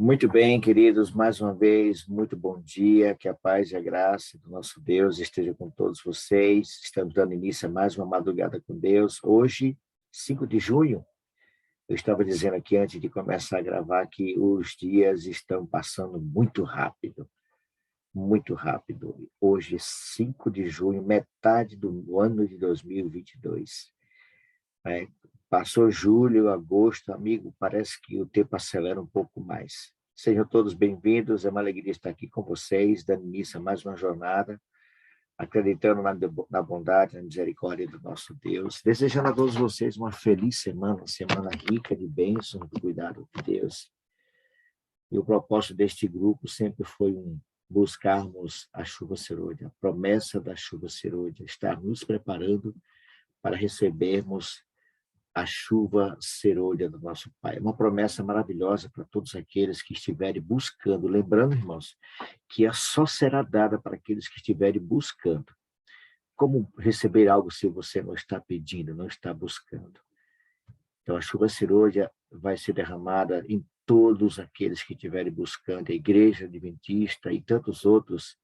Muito bem, queridos, mais uma vez, muito bom dia, que a paz e a graça do nosso Deus esteja com todos vocês. Estamos dando início a mais uma madrugada com Deus. Hoje, 5 de junho, eu estava dizendo aqui antes de começar a gravar que os dias estão passando muito rápido, muito rápido. Hoje, 5 de junho, metade do ano de 2022. Passou julho, agosto, amigo, parece que o tempo acelera um pouco mais. Sejam todos bem-vindos, é uma alegria estar aqui com vocês, dando início a mais uma jornada, acreditando na bondade, na misericórdia do nosso Deus, desejando a todos vocês uma feliz semana, uma semana rica de bênçãos, do cuidado de Deus. E o propósito deste grupo sempre foi buscarmos a chuva serôdia, a promessa da chuva serôdia, estar nos preparando para recebermos a chuva serôdia do nosso Pai. É uma promessa maravilhosa para todos aqueles que estiverem buscando. Lembrando, irmãos, que só será dada para aqueles que estiverem buscando. Como receber algo se você não está pedindo, não está buscando? Então, a chuva serôdia vai ser derramada em todos aqueles que estiverem buscando, a Igreja Adventista e tantos outros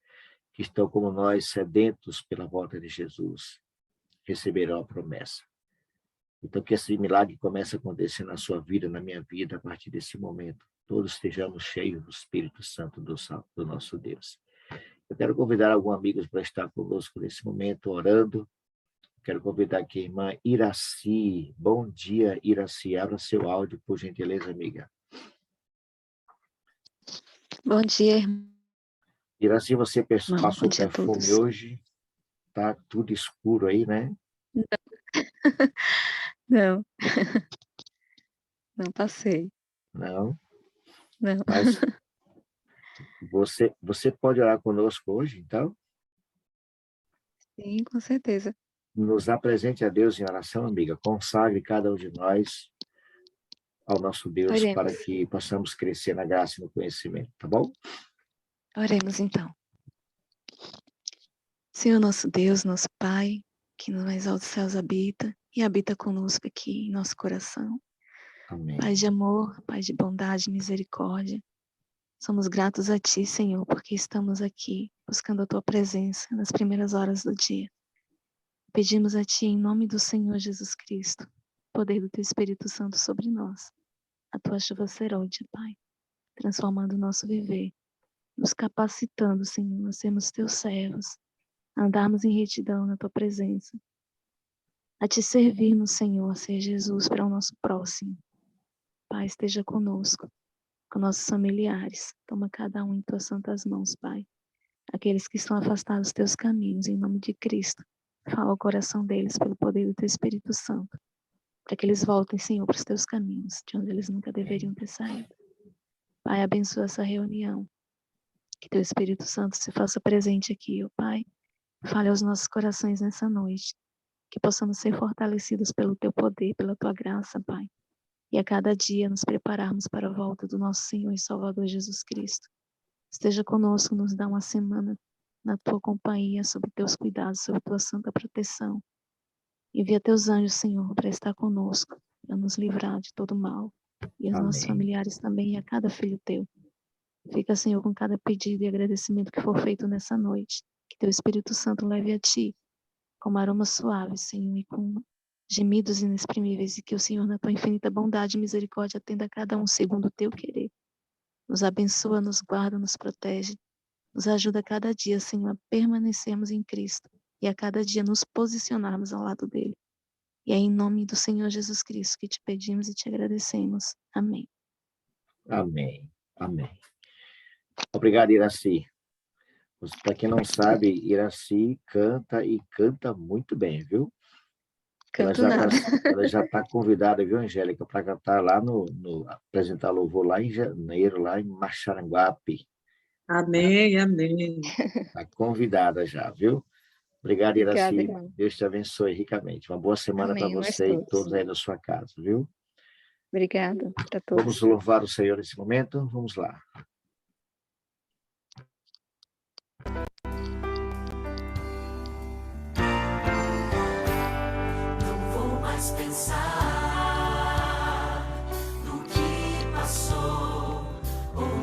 que estão como nós, sedentos pela volta de Jesus, receberão a promessa. Então, que esse milagre comece a acontecer na sua vida, na minha vida, a partir desse momento. Todos estejamos cheios do Espírito Santo do nosso Deus. Eu quero convidar alguns amigos para estar conosco nesse momento, orando. Quero convidar aqui a irmã Iraci. Bom dia, Iraci. Abra seu áudio, por gentileza, amiga. Bom dia, irmão. Iraci, você passou Bom dia perfume hoje? Tá tudo escuro aí, né? Não. Não passei. Não? Não. Mas você pode orar conosco hoje, então? Sim, com certeza. Nos apresente a Deus em oração, amiga. Consagre cada um de nós ao nosso Deus. Oremos. Para que possamos crescer na graça e no conhecimento, tá bom? Oremos, então. Senhor nosso Deus, nosso Pai, que nos mais altos céus habita e habita conosco aqui em nosso coração. Amém. Pai de amor, Pai de bondade e misericórdia, somos gratos a Ti, Senhor, porque estamos aqui buscando a Tua presença nas primeiras horas do dia. Pedimos a Ti, em nome do Senhor Jesus Cristo, poder do Teu Espírito Santo sobre nós, a Tua chuva serôdia, Pai, transformando o nosso viver, nos capacitando, Senhor, a sermos Teus servos, a andarmos em retidão na Tua presença, a Te servirmos, Senhor, a ser Jesus para o nosso próximo. Pai, esteja conosco, com nossos familiares, toma cada um em Tuas santas mãos, Pai. Aqueles que estão afastados dos Teus caminhos, em nome de Cristo, fala ao coração deles pelo poder do Teu Espírito Santo, para que eles voltem, Senhor, para os Teus caminhos, de onde eles nunca deveriam ter saído. Pai, abençoa essa reunião, que Teu Espírito Santo se faça presente aqui, ó Pai. Fale aos nossos corações nessa noite, que possamos ser fortalecidos pelo Teu poder, pela Tua graça, Pai. E a cada dia nos prepararmos para a volta do nosso Senhor e Salvador Jesus Cristo. Esteja conosco, nos dá uma semana na Tua companhia, sob Teus cuidados, sob Tua santa proteção. Envia Teus anjos, Senhor, para estar conosco, para nos livrar de todo mal. E os nossos familiares também, e a cada filho Teu. Fica, Senhor, com cada pedido e agradecimento que for feito nessa noite. Que Teu Espírito Santo leve a Ti, como aroma suave, Senhor, e com gemidos inexprimíveis, e que o Senhor, na Tua infinita bondade e misericórdia, atenda a cada um segundo o Teu querer. Nos abençoa, nos guarda, nos protege. Nos ajuda a cada dia, Senhor, a permanecermos em Cristo e a cada dia nos posicionarmos ao lado dele. E é em nome do Senhor Jesus Cristo que te pedimos e te agradecemos. Amém. Amém. Amém. Obrigado, Iraci. Para quem não sabe, Iraci canta e canta muito bem, viu? Ela já está convidada, viu, Angélica, para cantar lá apresentar louvor lá em janeiro, lá em Maxaranguape. Amém, amém. Está convidada já, viu? Obrigado, Iraci. Obrigada, Deus te abençoe ricamente. Uma boa semana para você e todos aí na sua casa, viu? Obrigada para todos. Vamos louvar o Senhor nesse momento? Vamos lá. Pensar no que passou ou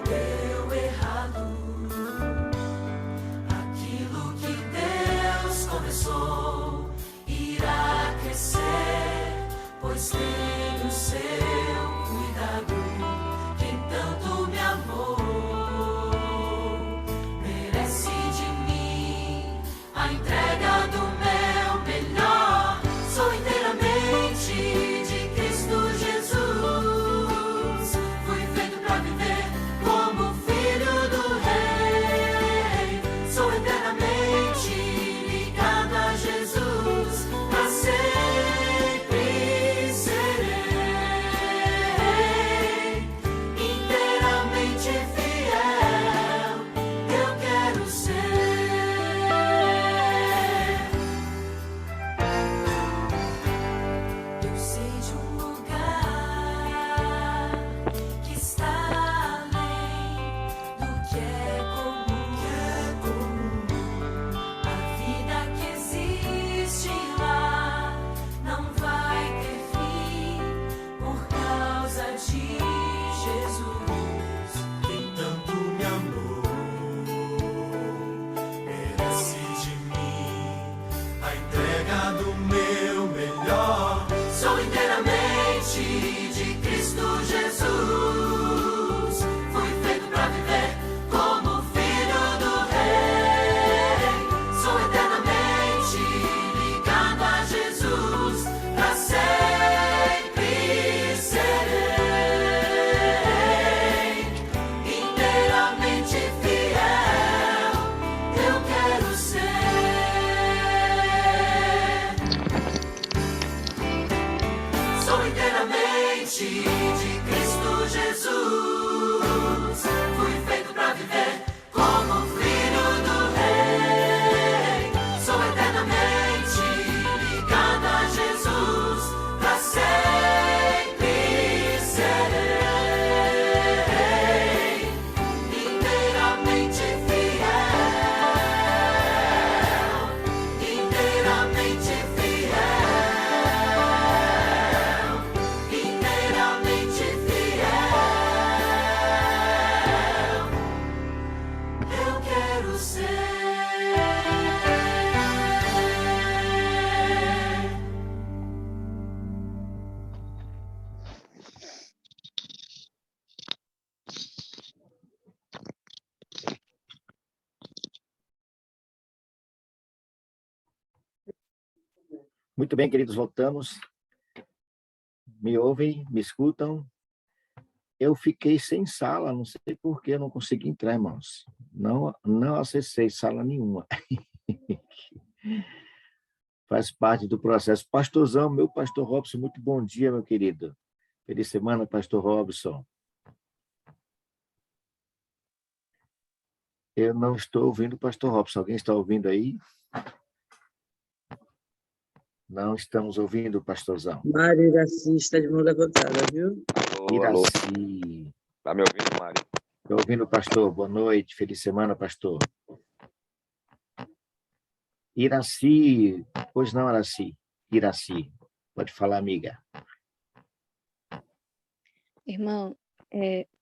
de Cristo Jesus. Fui feito para viver como filho do Rei. Sou eternamente ligado a Jesus, para sempre serei inteiramente fiel, inteiramente fiel, inteiramente fiel. Eu quero ser. Muito bem, queridos, voltamos. Me ouvem? Me escutam? Eu fiquei sem sala, não sei por que eu não consegui entrar, irmãos. Não acessei sala nenhuma. Faz parte do processo. Pastorzão, meu pastor Robson, muito bom dia, meu querido. Feliz semana, pastor Robson. Eu não estou ouvindo o pastor Robson. Alguém está ouvindo aí? Não estamos ouvindo o pastorzão. Mário Iraci está de mão levantada, viu? Alô, alô. Iraci. Tá me ouvindo, Mário? Estou ouvindo, pastor. Boa noite. Feliz semana, pastor. Iraci. Pois não, Iraci. Iraci. Pode falar, amiga. Irmão,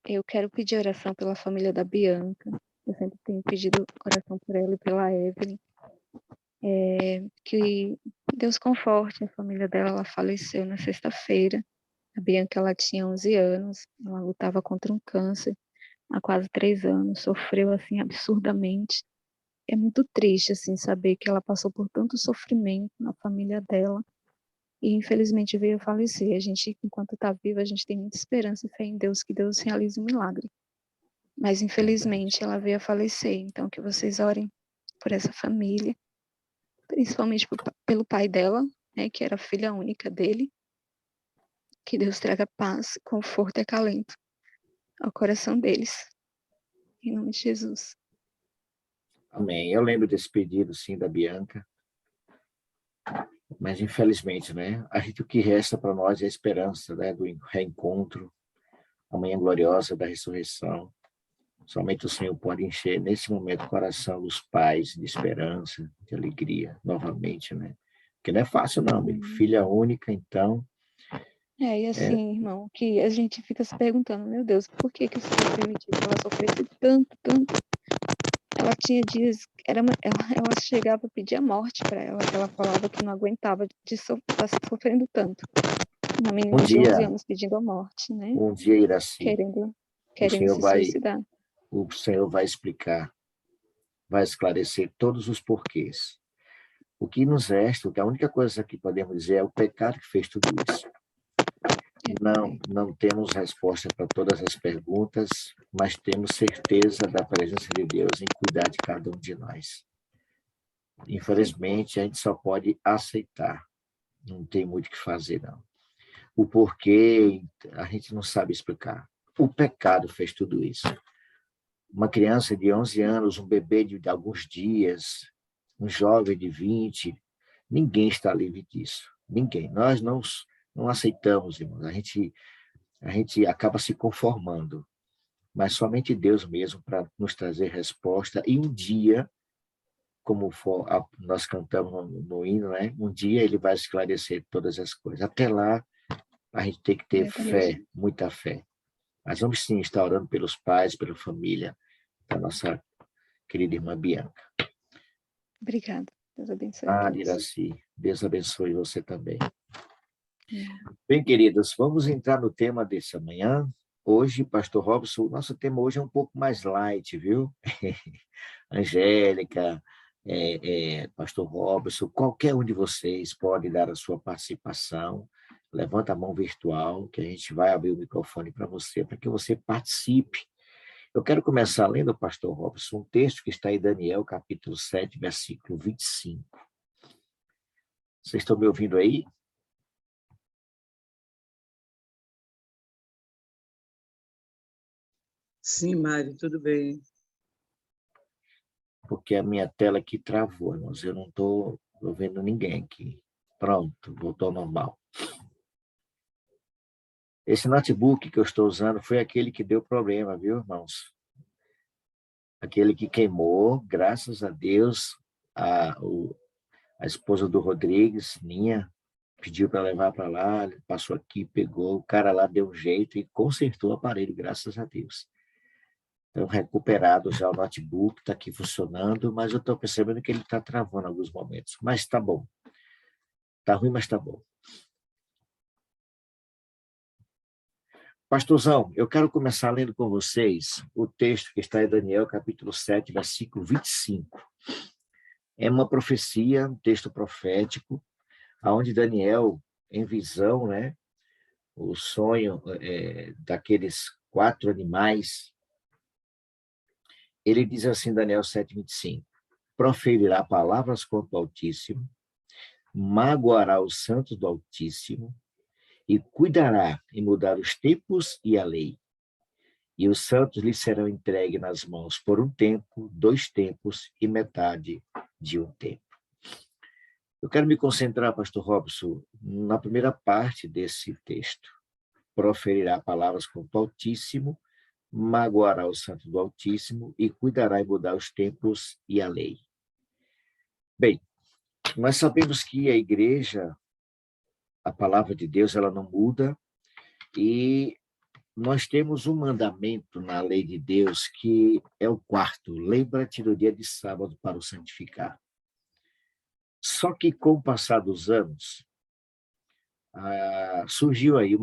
eu quero pedir oração pela família da Bianca. Eu sempre tenho pedido oração por ela e pela Evelyn. Que Deus conforte a família dela. Ela faleceu na sexta-feira. A Bianca, ela tinha 11 anos. Ela lutava contra um câncer há quase 3 anos. Sofreu, assim, absurdamente. É muito triste, assim, saber que ela passou por tanto sofrimento na família dela. E, infelizmente, veio a falecer. A gente, enquanto está viva, a gente tem muita esperança e fé em Deus, que Deus realize um milagre. Mas, infelizmente, ela veio a falecer. Então, que vocês orem por essa família, principalmente pelo pai dela, né, que era a filha única dele. Que Deus traga paz, conforto e acalento ao coração deles. Em nome de Jesus. Amém. Eu lembro desse pedido, sim, da Bianca. Mas, infelizmente, né? O que resta para nós é a esperança, né, do reencontro, a manhã gloriosa da ressurreição. Somente o Senhor pode encher, nesse momento, o coração dos pais de esperança, de alegria, novamente, né? Porque não é fácil, não, amigo. Filha única, então... E assim, irmão, que a gente fica se perguntando, meu Deus, por que o Senhor permitiu que ela sofresse tanto, tanto? Ela tinha dias, ela chegava a pedir a morte para ela, que ela falava que não aguentava de estar sofrendo tanto. Uma menina de 11 anos pedindo a morte, né? Um dia, Iraci, querendo se vai, suicidar. o Senhor vai explicar, vai esclarecer todos os porquês. O que nos resta, a única coisa que podemos dizer é o pecado que fez tudo isso. Não temos resposta para todas as perguntas, mas temos certeza da presença de Deus em cuidar de cada um de nós. Infelizmente, a gente só pode aceitar. Não tem muito o que fazer, não. O porquê, a gente não sabe explicar. O pecado fez tudo isso. Uma criança de 11 anos, um bebê de alguns dias, um jovem de 20, ninguém está livre disso. Ninguém. Nós não aceitamos, irmãos. A gente acaba se conformando, mas somente Deus mesmo para nos trazer resposta. E um dia, como nós cantamos no hino, né? Um dia ele vai esclarecer todas as coisas. Até lá, a gente tem que ter fé, muita fé. Mas vamos sim estar orando pelos pais, pela família da nossa querida irmã Bianca. Obrigada. Deus abençoe a todos. Iraci, Deus abençoe você também. Bem, queridos, vamos entrar no tema dessa manhã. Hoje, pastor Robson, o nosso tema hoje é um pouco mais light, viu? Angélica, pastor Robson, qualquer um de vocês pode dar a sua participação. Levanta a mão virtual, que a gente vai abrir o microfone para você, para que você participe. Eu quero começar lendo, pastor Robson, um texto que está em Daniel, capítulo 7, versículo 25. Vocês estão me ouvindo aí? Sim, Mari, tudo bem. Porque a minha tela aqui travou, irmãos. Eu não estou vendo ninguém aqui. Pronto, voltou ao normal. Esse notebook que eu estou usando foi aquele que deu problema, viu, irmãos? Aquele que queimou, graças a Deus, a esposa do Rodrigues, minha, pediu para levar para lá, passou aqui, pegou, o cara lá deu um jeito e consertou o aparelho, graças a Deus. Então, recuperado já o notebook, está aqui funcionando, mas eu estou percebendo que ele está travando em alguns momentos. Mas está bom. Está ruim, mas está bom. Pastorzão, eu quero começar lendo com vocês o texto que está em Daniel, capítulo 7, versículo 25. É uma profecia, um texto profético, onde Daniel, em visão, né, o sonho daqueles 4 animais, ele diz assim, Daniel 7, 25, proferirá palavras contra o Altíssimo, magoará os santos do Altíssimo, e cuidará em mudar os tempos e a lei. E os santos lhe serão entregues nas mãos por um tempo, 2 tempos e metade de um tempo. Eu quero me concentrar, pastor Robson, na primeira parte desse texto. Proferirá palavras contra o Altíssimo, magoará o santo do Altíssimo e cuidará em mudar os tempos e a lei. Bem, nós sabemos que a igreja, a palavra de Deus, ela não muda, e nós temos um mandamento na lei de Deus que é o 4º, lembra-te do dia de sábado para o santificar. Só que com o passar dos anos, surgiu aí um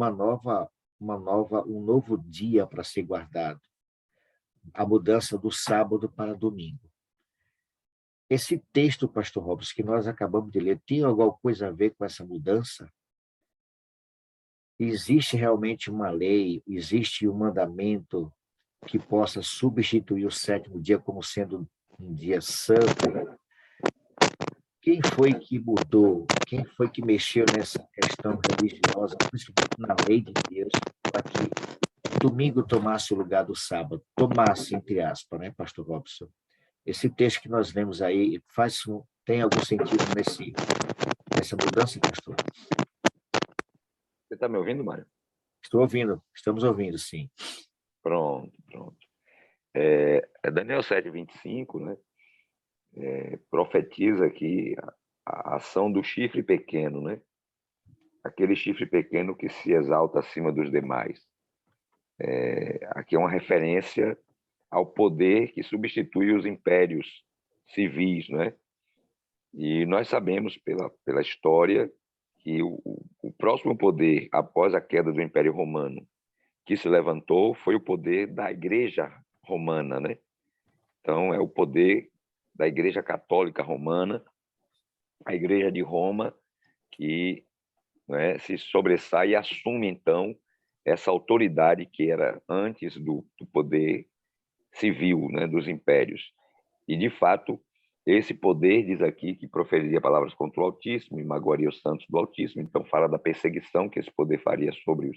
novo dia para ser guardado, a mudança do sábado para domingo. Esse texto, pastor Robson, que nós acabamos de ler, tem alguma coisa a ver com essa mudança? Existe realmente uma lei, existe um mandamento que possa substituir o 7º dia como sendo um dia santo? Quem foi que mudou? Quem foi que mexeu nessa questão religiosa, principalmente na lei de Deus, para que domingo tomasse o lugar do sábado? Tomasse, entre aspas, né, pastor Robson? Esse texto que nós lemos aí tem algum sentido nessa mudança, pastor? Você está me ouvindo, Mário? Estou ouvindo, estamos ouvindo, sim. Pronto. Daniel 7, 25, né? Profetiza aqui a ação do chifre pequeno, né? Aquele chifre pequeno que se exalta acima dos demais. Aqui é uma referência ao poder que substitui os impérios civis, né? E nós sabemos pela história que o próximo poder após a queda do Império Romano que se levantou foi o poder da Igreja Romana, né? Então é o poder da Igreja Católica Romana, a Igreja de Roma, que, né, se sobressai e assume então essa autoridade que era antes do poder civil, né, dos impérios. E de fato esse poder diz aqui que proferiria palavras contra o Altíssimo e magoaria os santos do Altíssimo. Então fala da perseguição que esse poder faria sobre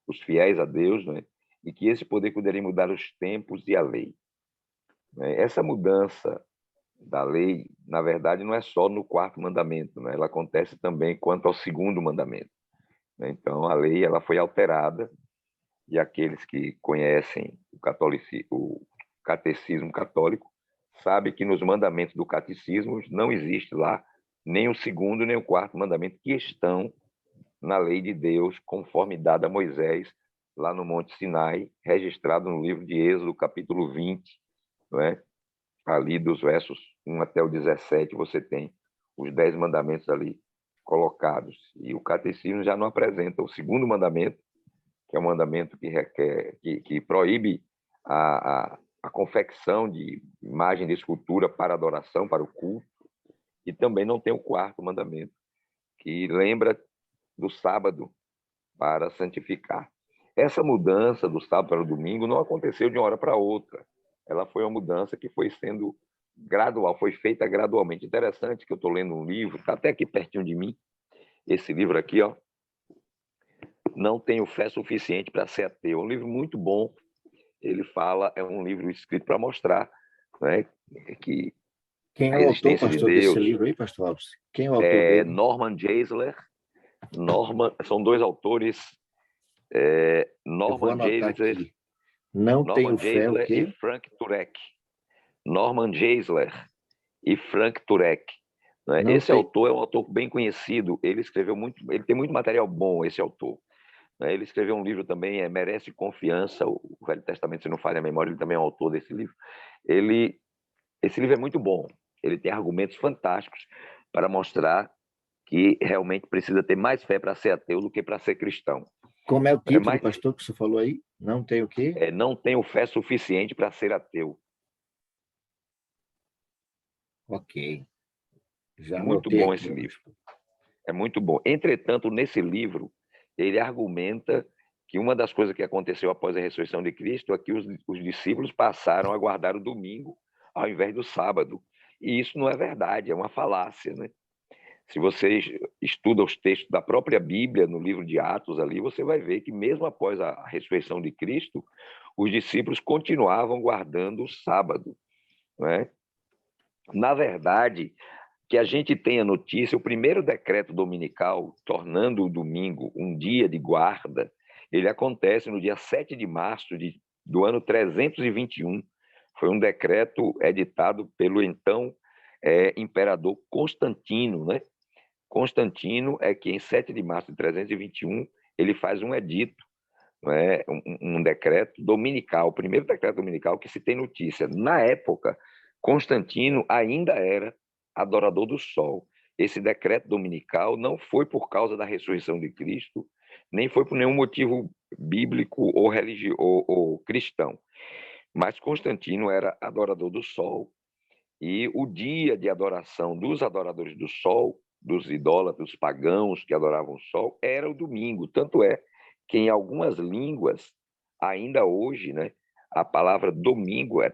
os fiéis a Deus, né? E que esse poder poderia mudar os tempos e a lei. Essa mudança da lei, na verdade, não é só no 4º mandamento, né? Ela acontece também quanto ao 2º mandamento. Então a lei ela foi alterada, e aqueles que conhecem o catecismo católico sabe que nos mandamentos do catecismo não existe lá nem o 2º nem o 4º mandamento que estão na lei de Deus, conforme dada a Moisés, lá no Monte Sinai, registrado no livro de Êxodo, capítulo 20, não é? Ali dos versos 1 até o 17, você tem os 10 mandamentos ali colocados. E o catecismo já não apresenta o 2º mandamento, que é um mandamento que proíbe a confecção de imagem de escultura para adoração, para o culto, e também não tem o 4º mandamento, que lembra do sábado para santificar. Essa mudança do sábado para o domingo não aconteceu de uma hora para outra. Ela foi uma mudança que foi sendo gradual, foi feita gradualmente. Interessante que eu estou lendo um livro, está até aqui pertinho de mim, esse livro aqui, ó, Não Tenho Fé Suficiente para Ser Ateu. É um livro muito bom. ele fala, é um livro escrito para mostrar, né, que Quem é a o autor, existência de pastor, desse Deus. livro aí, pastor Alves? Quem é o autor dele? Norman Geisler. São dois autores, Eu vou anotar aqui. Não tenho Norman fé, o Geisler e quê? Frank Turek. Norman Geisler e Frank Turek. Né? Não Esse tem... autor é um autor bem conhecido, ele tem muito material bom, esse autor. Né? Ele escreveu um livro também, Merece Confiança, o Velho Testamento, se não falha a memória, ele também é o autor desse livro. Esse livro é muito bom, ele tem argumentos fantásticos para mostrar que realmente precisa ter mais fé para ser ateu do que para ser cristão. Como é o título, Mas pastor, que você falou aí? Não tem o quê? não tenho fé suficiente para ser ateu. Ok. Já Muito anotei bom aqui. esse livro. É muito bom. Entretanto, nesse livro, ele argumenta que uma das coisas que aconteceu após a ressurreição de Cristo é que os discípulos passaram a guardar o domingo ao invés do sábado. E isso não é verdade, é uma falácia, né? Se você estuda os textos da própria Bíblia, no livro de Atos ali, você vai ver que mesmo após a ressurreição de Cristo, os discípulos continuavam guardando o sábado, não é? Na verdade, que a gente tenha notícia, o primeiro decreto dominical, tornando o domingo um dia de guarda, ele acontece no dia 7 de março do ano 321. Foi um decreto editado pelo então imperador Constantino, né? Constantino é que em 7 de março de 321 ele faz um edito, né? um decreto dominical, o primeiro decreto dominical que se tem notícia. Na época, Constantino ainda era adorador do sol. Esse decreto dominical não foi por causa da ressurreição de Cristo, nem foi por nenhum motivo bíblico ou religioso ou cristão. Mas Constantino era adorador do sol e o dia de adoração dos adoradores do sol, dos idólatras pagãos que adoravam o sol, era o domingo. Tanto é que em algumas línguas, ainda hoje, né, a palavra domingo é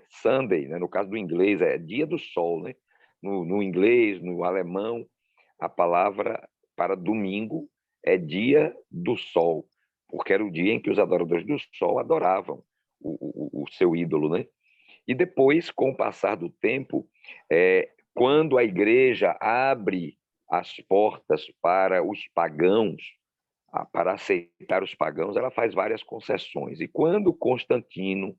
Sunday, né? No caso do inglês, é dia do sol. Né? No inglês, no alemão, a palavra para domingo é dia do sol, porque era o dia em que os adoradores do sol adoravam o seu ídolo. Né? E depois, com o passar do tempo, quando a igreja abre as portas para os pagãos, para aceitar os pagãos, ela faz várias concessões. E quando Constantino,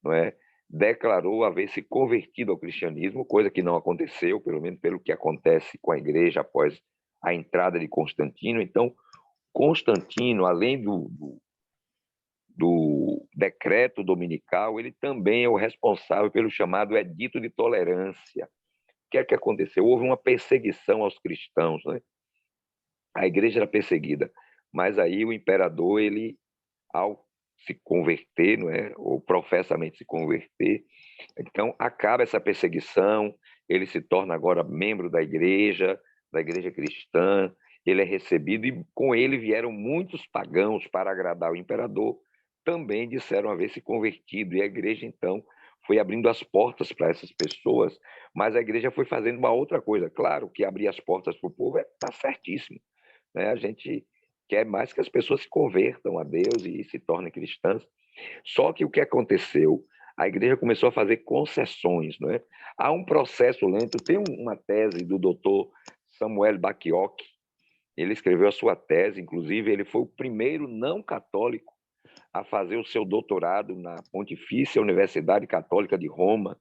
não é, declarou haver se convertido ao cristianismo, coisa que não aconteceu, pelo menos pelo que acontece com a igreja após a entrada de Constantino, então, Constantino, além do decreto dominical, ele também é o responsável pelo chamado Edito de Tolerância. O que é que aconteceu? Houve uma perseguição aos cristãos, né? A igreja era perseguida, mas aí o imperador, ele, ao se converter, não é? Ou professamente se converter, então acaba essa perseguição, ele se torna agora membro da igreja cristã, ele é recebido e com ele vieram muitos pagãos para agradar o imperador, também disseram haver se convertido, e a igreja, então, foi abrindo as portas para essas pessoas, mas a igreja foi fazendo uma outra coisa. Claro que abrir as portas para o povo está certíssimo. Né? A gente quer mais que as pessoas se convertam a Deus e se tornem cristãs. Só que o que aconteceu? A igreja começou a fazer concessões. Não é? Há um processo lento. Tem uma tese do doutor Samuel Bacchiocchi. Ele escreveu a sua tese, inclusive ele foi o primeiro não católico a fazer o seu doutorado na Pontifícia Universidade Católica de Roma.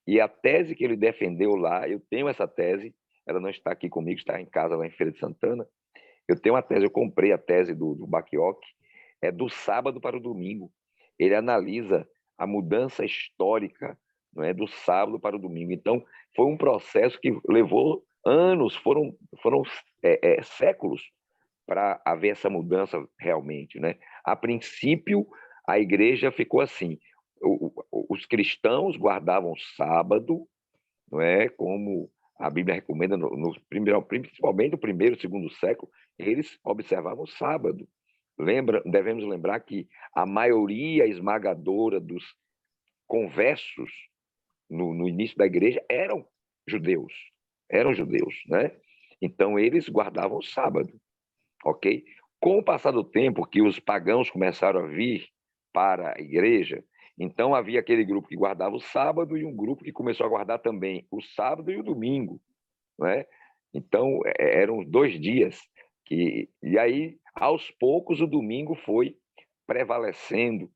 E a tese que ele defendeu lá, eu tenho essa tese, ela não está aqui comigo, está em casa lá em Feira de Santana. Eu tenho uma tese, eu comprei a tese do Bacchiocchi, é do sábado para o domingo. Ele analisa a mudança histórica, não é, do sábado para o domingo. Então, foi um processo que levou anos, foram séculos para haver essa mudança realmente, né? A princípio, a igreja ficou assim: os cristãos guardavam sábado, não é? Como a Bíblia recomenda, principalmente no primeiro e segundo século, eles observavam o sábado. Devemos lembrar que a maioria esmagadora dos conversos no início da igreja eram judeus, né? Então eles guardavam o sábado, ok? Com o passar do tempo que os pagãos começaram a vir para a igreja, então havia aquele grupo que guardava o sábado e um grupo que começou a guardar também o sábado e o domingo, não é? Então, eram 2 dias. E aí, aos poucos, o domingo foi prevalecendo,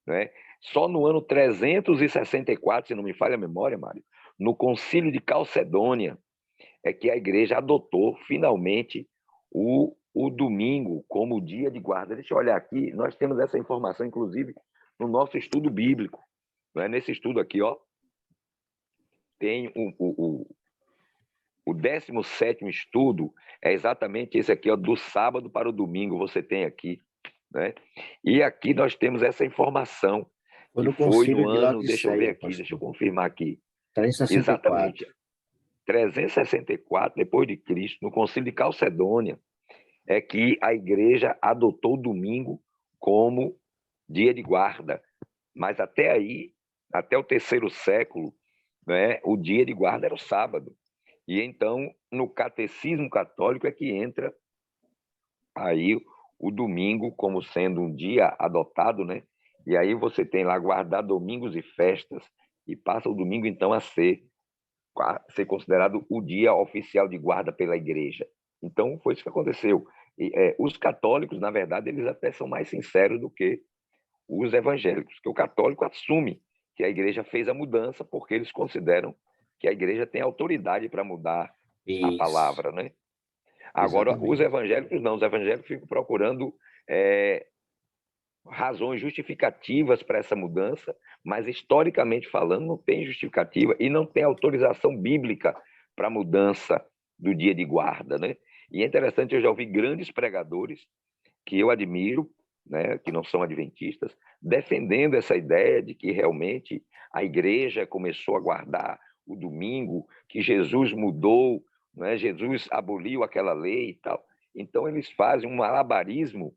né? Só no ano 364, se não me falha a memória, Mário, no Concílio de Calcedônia, é que a igreja adotou finalmente o domingo como dia de guarda. Deixa eu olhar aqui, nós temos essa informação, inclusive, no nosso estudo bíblico. Não é? Nesse estudo aqui, ó, tem o 17º estudo, é exatamente esse aqui, ó, do sábado para o domingo, você tem aqui. Né? E aqui nós temos essa informação, Foi que no foi concílio no de ano, deixa eu ver Laodiceia, aqui, deixa eu pastor. confirmar aqui. 364. Exatamente. 364 depois de Cristo, no Concílio de Calcedônia, é que a igreja adotou o domingo como dia de guarda. Mas até aí, até o 3º século, né, o dia de guarda era o sábado. E então, no catecismo católico é que entra aí o domingo como sendo um dia adotado, né? E aí você tem lá guardar domingos e festas, e passa o domingo, então, a ser considerado o dia oficial de guarda pela igreja. Então, foi isso que aconteceu. Os católicos, na verdade, eles até são mais sinceros do que os evangélicos, porque o católico assume que a igreja fez a mudança porque eles consideram que a igreja tem autoridade para mudar a Isso, palavra, né? Agora, os exatamente. evangélicos não, os evangélicos ficam procurando razões justificativas para essa mudança, mas historicamente falando não tem justificativa e não tem autorização bíblica para a mudança do dia de guarda, né? E é interessante, eu já ouvi grandes pregadores que eu admiro, né, que não são adventistas, defendendo essa ideia de que realmente a igreja começou a guardar o domingo, que Jesus mudou, né, Jesus aboliu aquela lei e tal. Então, eles fazem um malabarismo,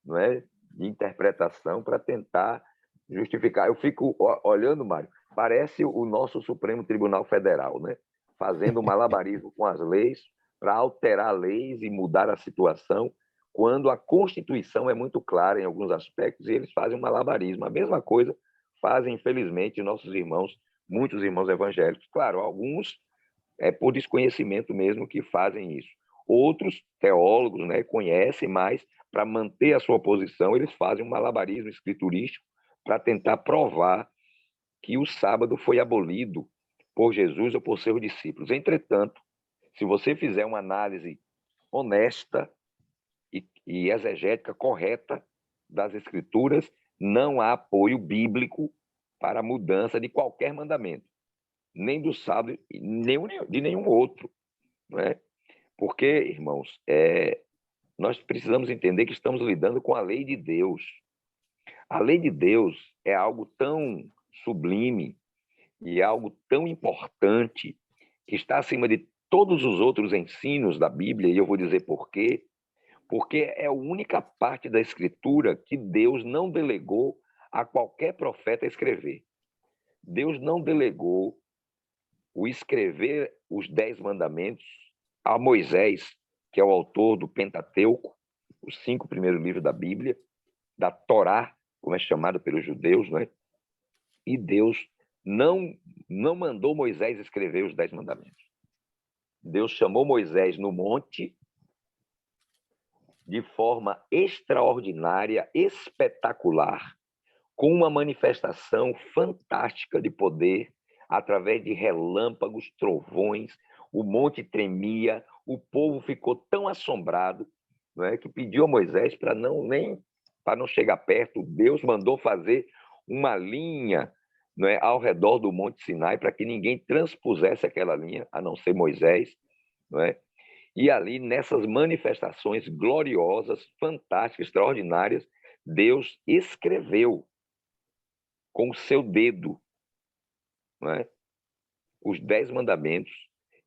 não é, de interpretação para tentar justificar. Eu fico olhando, Mário, parece o nosso Supremo Tribunal Federal, né, fazendo um malabarismo com as leis para alterar leis e mudar a situação, quando a Constituição é muito clara em alguns aspectos e eles fazem um malabarismo. A mesma coisa fazem, infelizmente, nossos irmãos, muitos irmãos evangélicos. Claro, alguns é por desconhecimento mesmo que fazem isso. Outros teólogos, né, conhecem, mas para manter a sua posição, eles fazem um malabarismo escriturístico para tentar provar que o sábado foi abolido por Jesus ou por seus discípulos. Entretanto, se você fizer uma análise honesta e exegética correta das Escrituras, não há apoio bíblico para a mudança de qualquer mandamento, nem do sábado, nem de nenhum outro. Não é? Porque, irmãos, nós precisamos entender que estamos lidando com a lei de Deus. A lei de Deus é algo tão sublime e algo tão importante que está acima de todos os outros ensinos da Bíblia, e eu vou dizer por quê. Porque é a única parte da Escritura que Deus não delegou a qualquer profeta escrever. Deus não delegou o escrever os 10 mandamentos a Moisés, que é o autor do Pentateuco, os 5 primeiros livros da Bíblia, da Torá, como é chamado pelos judeus, não é? E Deus não mandou Moisés escrever os 10 mandamentos. Deus chamou Moisés no monte de forma extraordinária, espetacular, com uma manifestação fantástica de poder, através de relâmpagos, trovões, o monte tremia, o povo ficou tão assombrado, não é, que pediu a Moisés para não chegar perto. Deus mandou fazer uma linha, não é, ao redor do Monte Sinai, para que ninguém transpusesse aquela linha, a não ser Moisés, não é? E ali, nessas manifestações gloriosas, fantásticas, extraordinárias, Deus escreveu com o seu dedo, não é, os 10 mandamentos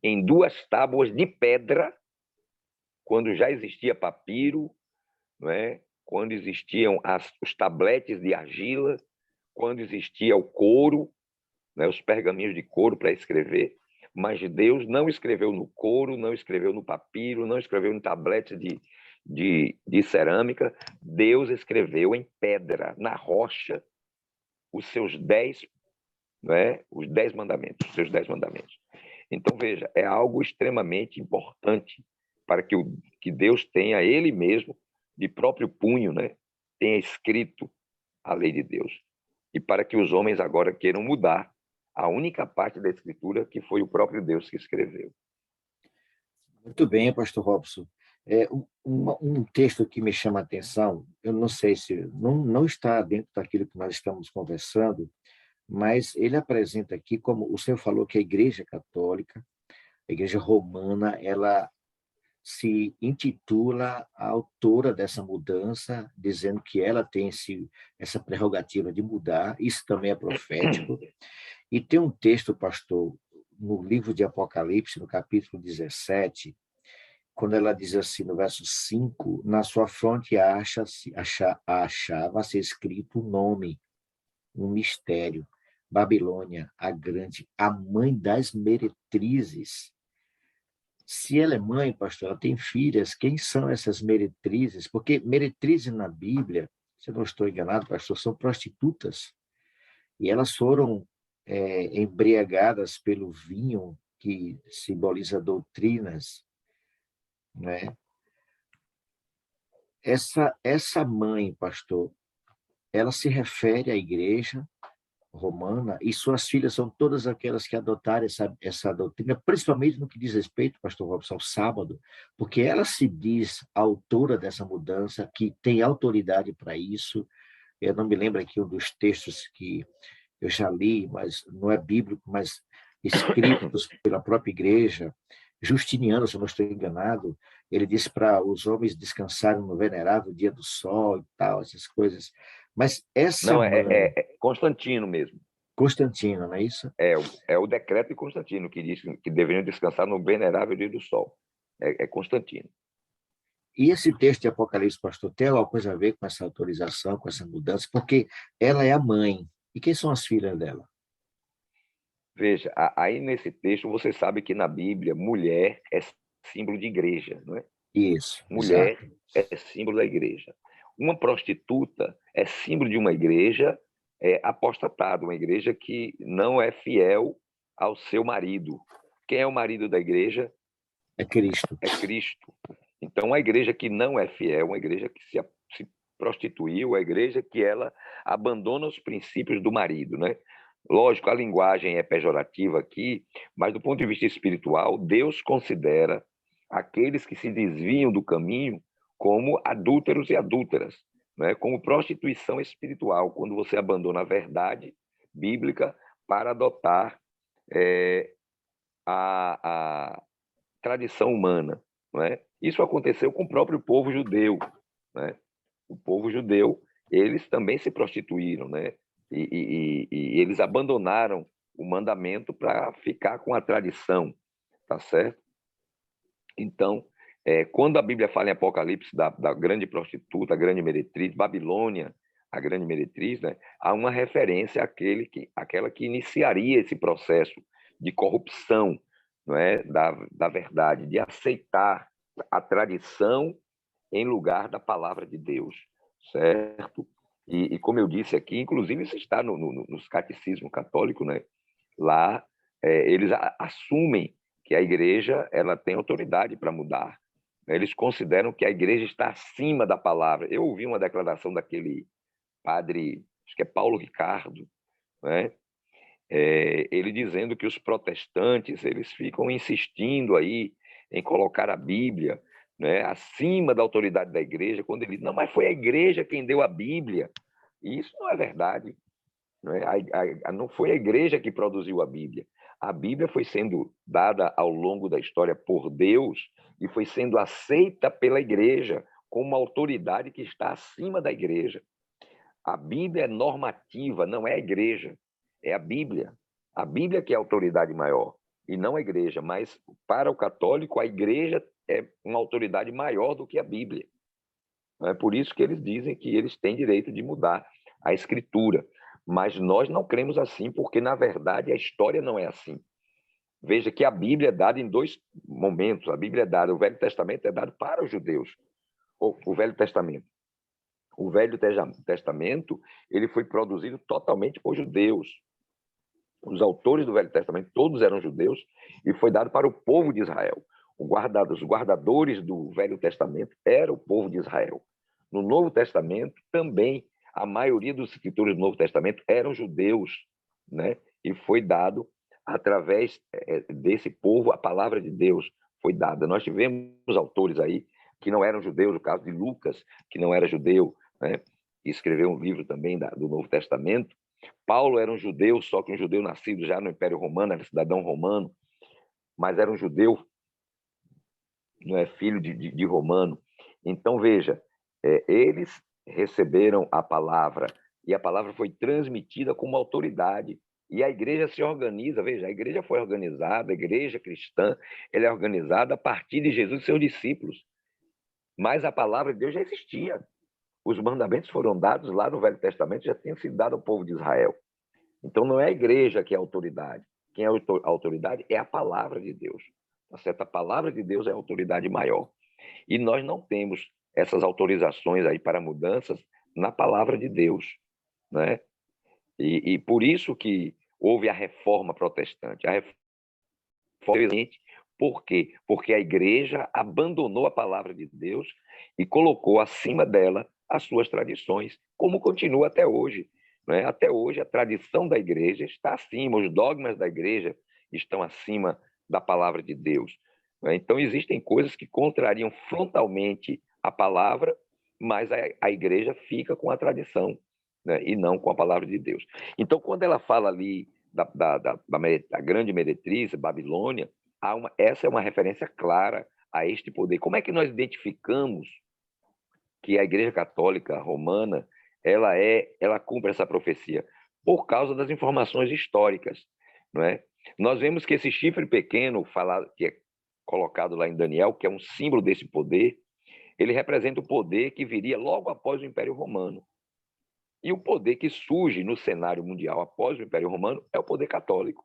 em 2 tábuas de pedra, quando já existia papiro, não é? Quando existiam os tabletes de argila, quando existia o couro, né, os pergaminhos de couro para escrever. Mas Deus não escreveu no couro, não escreveu no papiro, não escreveu em tabletes de cerâmica, Deus escreveu em pedra, na rocha, os seus 10, os 10 mandamentos, os seus 10 mandamentos. Então, veja, é algo extremamente importante para que Deus tenha, ele mesmo, de próprio punho, tenha escrito a lei de Deus. E para que os homens agora queiram mudar a única parte da Escritura que foi o próprio Deus que escreveu. Muito bem, pastor Robson. Um texto que me chama a atenção, eu não sei se não está dentro daquilo que nós estamos conversando, mas ele apresenta aqui, como o senhor falou, que a Igreja Católica, a Igreja Romana, ela se intitula a autora dessa mudança, dizendo que ela tem essa prerrogativa de mudar, isso também é profético. E tem um texto, pastor, no livro de Apocalipse, no capítulo 17, quando ela diz assim, no verso 5, na sua fronte achava-se escrito um nome, um mistério, Babilônia, a grande, a mãe das meretrizes. Se ela é mãe, pastor, ela tem filhas, quem são essas meretrizes? Porque meretrizes na Bíblia, se eu não estou enganado, pastor, são prostitutas. E elas foram embriagadas pelo vinho, que simboliza doutrinas, né? Essa mãe, pastor, ela se refere à Igreja Romana, e suas filhas são todas aquelas que adotaram essa doutrina, principalmente no que diz respeito, pastor Robson, ao sábado, porque ela se diz a autora dessa mudança, que tem autoridade para isso. Eu não me lembro aqui um dos textos que eu já li, mas não é bíblico, mas escritos pela própria Igreja. Justiniano, se eu não estou enganado, ele disse para os homens descansarem no venerável dia do sol e tal, essas coisas. Mas essa Não, mãe... é Constantino mesmo. Constantino, não é isso? É o decreto de Constantino que diz que deveriam descansar no venerável dia do sol. É Constantino. E esse texto de Apocalipse, pastor, tem alguma coisa a ver com essa autorização, com essa mudança? Porque ela é a mãe. E quem são as filhas dela? Veja, aí nesse texto você sabe que na Bíblia mulher é símbolo de igreja, não é? Isso, Mulher exato. é símbolo da igreja. Uma prostituta é símbolo de uma igreja apostatada, uma igreja que não é fiel ao seu marido. Quem é o marido da igreja? É Cristo. É Cristo. Então, a igreja que não é fiel, uma igreja que se prostituiu, a igreja que ela abandona os princípios do marido, né? Lógico, a linguagem é pejorativa aqui, mas do ponto de vista espiritual, Deus considera aqueles que se desviam do caminho como adúlteros e adúlteras, né? Como prostituição espiritual, quando você abandona a verdade bíblica para adotar a tradição humana, não é? Isso aconteceu com o próprio povo judeu, né? O povo judeu, eles também se prostituíram, né? E eles abandonaram o mandamento para ficar com a tradição, tá certo? Então, quando a Bíblia fala em Apocalipse da grande prostituta, a grande meretriz, Babilônia, a grande meretriz, né? Há uma referência àquela que iniciaria esse processo de corrupção, não é? da verdade, de aceitar a tradição em lugar da palavra de Deus, certo? E como eu disse aqui, inclusive isso está nos catecismos católicos, né? Lá eles assumem que a igreja ela tem autoridade para mudar. Eles consideram que a igreja está acima da palavra. Eu ouvi uma declaração daquele padre, acho que é Paulo Ricardo, né? Ele dizendo que os protestantes eles ficam insistindo aí em colocar a Bíblia, né, acima da autoridade da igreja, quando ele diz, não, mas foi a igreja quem deu a Bíblia. E isso não é verdade. Não é? Não foi a igreja que produziu a Bíblia. A Bíblia foi sendo dada ao longo da história por Deus e foi sendo aceita pela igreja como uma autoridade que está acima da igreja. A Bíblia é normativa, não é a igreja. É a Bíblia. A Bíblia que é a autoridade maior, e não a igreja. Mas, para o católico, a igreja é uma autoridade maior do que a Bíblia. É por isso que eles dizem que eles têm direito de mudar a Escritura. Mas nós não cremos assim, porque, na verdade, a história não é assim. Veja que a Bíblia é dada em dois momentos. A Bíblia é dada, o Velho Testamento é dado para os judeus. o Velho Testamento. O Velho Testamento, ele foi produzido totalmente por judeus. Os autores do Velho Testamento, todos eram judeus, e foi dado para o povo de Israel. Os guardadores do Velho Testamento era o povo de Israel. No Novo Testamento, também, a maioria dos escritores do Novo Testamento eram judeus, né? E foi dado, através desse povo, a palavra de Deus foi dada. Nós tivemos autores aí que não eram judeus, o caso de Lucas, que não era judeu, né? Escreveu um livro também do Novo Testamento. Paulo era um judeu, só que um judeu nascido já no Império Romano, era cidadão romano, mas era um judeu, não é filho de romano. Então, veja, eles receberam a palavra, e a palavra foi transmitida como autoridade. E a igreja se organiza, veja, a igreja foi organizada, a igreja cristã, ela é organizada a partir de Jesus e seus discípulos. Mas a palavra de Deus já existia. Os mandamentos foram dados lá no Velho Testamento, já tinham sido dados ao povo de Israel. Então, não é a igreja que é a autoridade. Quem é a autoridade é a palavra de Deus. Tá certo? A palavra de Deus é a autoridade maior. E nós não temos essas autorizações aí para mudanças na palavra de Deus, né? E por isso que houve a reforma protestante. A reforma protestante, por quê? Porque a igreja abandonou a palavra de Deus e colocou acima dela as suas tradições, como continua até hoje. Né? Até hoje, a tradição da igreja está acima, os dogmas da igreja estão acima da palavra de Deus. Né? Então, existem coisas que contrariam frontalmente a palavra, mas a igreja fica com a tradição, né? E não com a palavra de Deus. Então, quando ela fala ali da grande meretriz, Babilônia, essa é uma referência clara a este poder. Como é que nós identificamos que a Igreja Católica Romana ela cumpre essa profecia? Por causa das informações históricas, não é? Nós vemos que esse chifre pequeno, que é colocado lá em Daniel, que é um símbolo desse poder, ele representa o poder que viria logo após o Império Romano. E o poder que surge no cenário mundial após o Império Romano é o poder católico,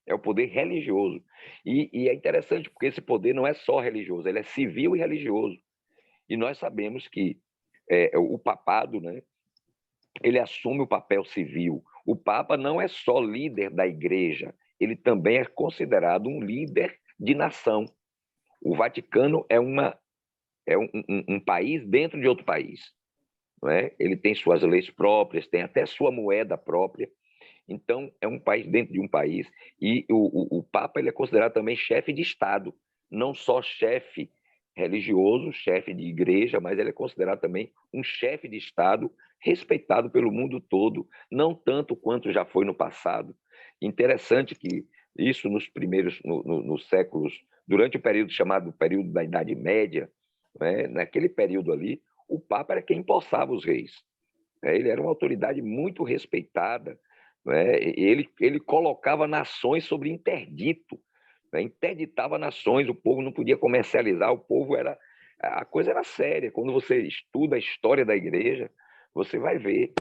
é o poder religioso. E é interessante porque esse poder não é só religioso, ele é civil e religioso. E nós sabemos que o papado, né, ele assume o papel civil. O Papa não é só líder da igreja, ele também é considerado um líder de nação. O Vaticano é um país dentro de outro país. Não é? Ele tem suas leis próprias, tem até sua moeda própria. Então, é um país dentro de um país. E o Papa ele é considerado também chefe de Estado, não só chefe religioso, chefe de igreja, mas ele é considerado também um chefe de Estado respeitado pelo mundo todo, não tanto quanto já foi no passado. Interessante que isso nos séculos, durante o período chamado período da Idade Média, né, naquele período ali, o Papa era quem empossava os reis. Ele era uma autoridade muito respeitada. Né? Ele colocava nações sobre interdito. Né? Interditava nações, o povo não podia comercializar, a coisa era séria. Quando você estuda a história da igreja, você vai ver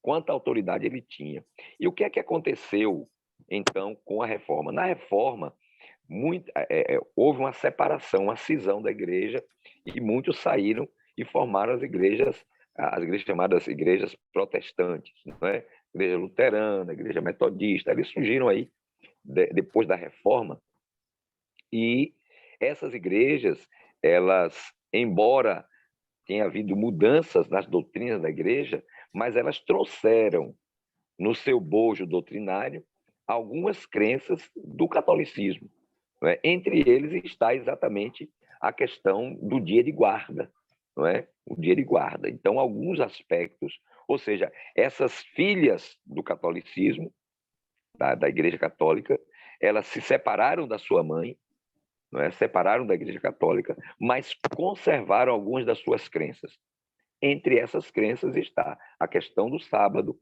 quanta autoridade ele tinha. E o que é que aconteceu, então, com a reforma? Na reforma, houve uma separação, uma cisão da igreja, e muitos saíram e formaram as igrejas chamadas igrejas protestantes, não é? Igreja luterana, igreja metodista, eles surgiram aí depois da reforma. E essas igrejas, elas, embora tenha havido mudanças nas doutrinas da igreja, mas elas trouxeram no seu bojo doutrinário algumas crenças do catolicismo. Não é? Entre eles está exatamente a questão do dia de guarda, não é? O dia de guarda. Então, alguns aspectos, ou seja, essas filhas do catolicismo, da Igreja Católica, elas se separaram da sua mãe, não é? Separaram da Igreja Católica, mas conservaram algumas das suas crenças. Entre essas crenças está a questão do sábado,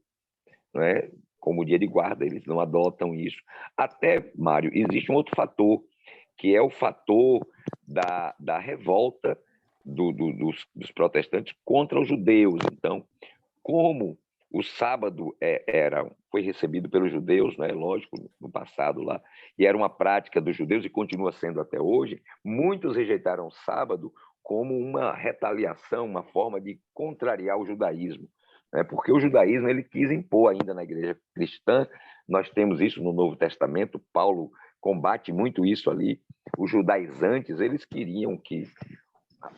não é? Como dia de guarda, eles não adotam isso. Até, Mário, existe um outro fator, que é o fator da revolta dos protestantes contra os judeus. Então, como o sábado foi recebido pelos judeus, né, lógico, no passado lá, e era uma prática dos judeus e continua sendo até hoje, muitos rejeitaram o sábado como uma retaliação, uma forma de contrariar o judaísmo, né? Porque o judaísmo ele quis impor ainda na igreja cristã. Nós temos isso no Novo Testamento, Paulo combate muito isso ali. Os judaizantes, eles queriam que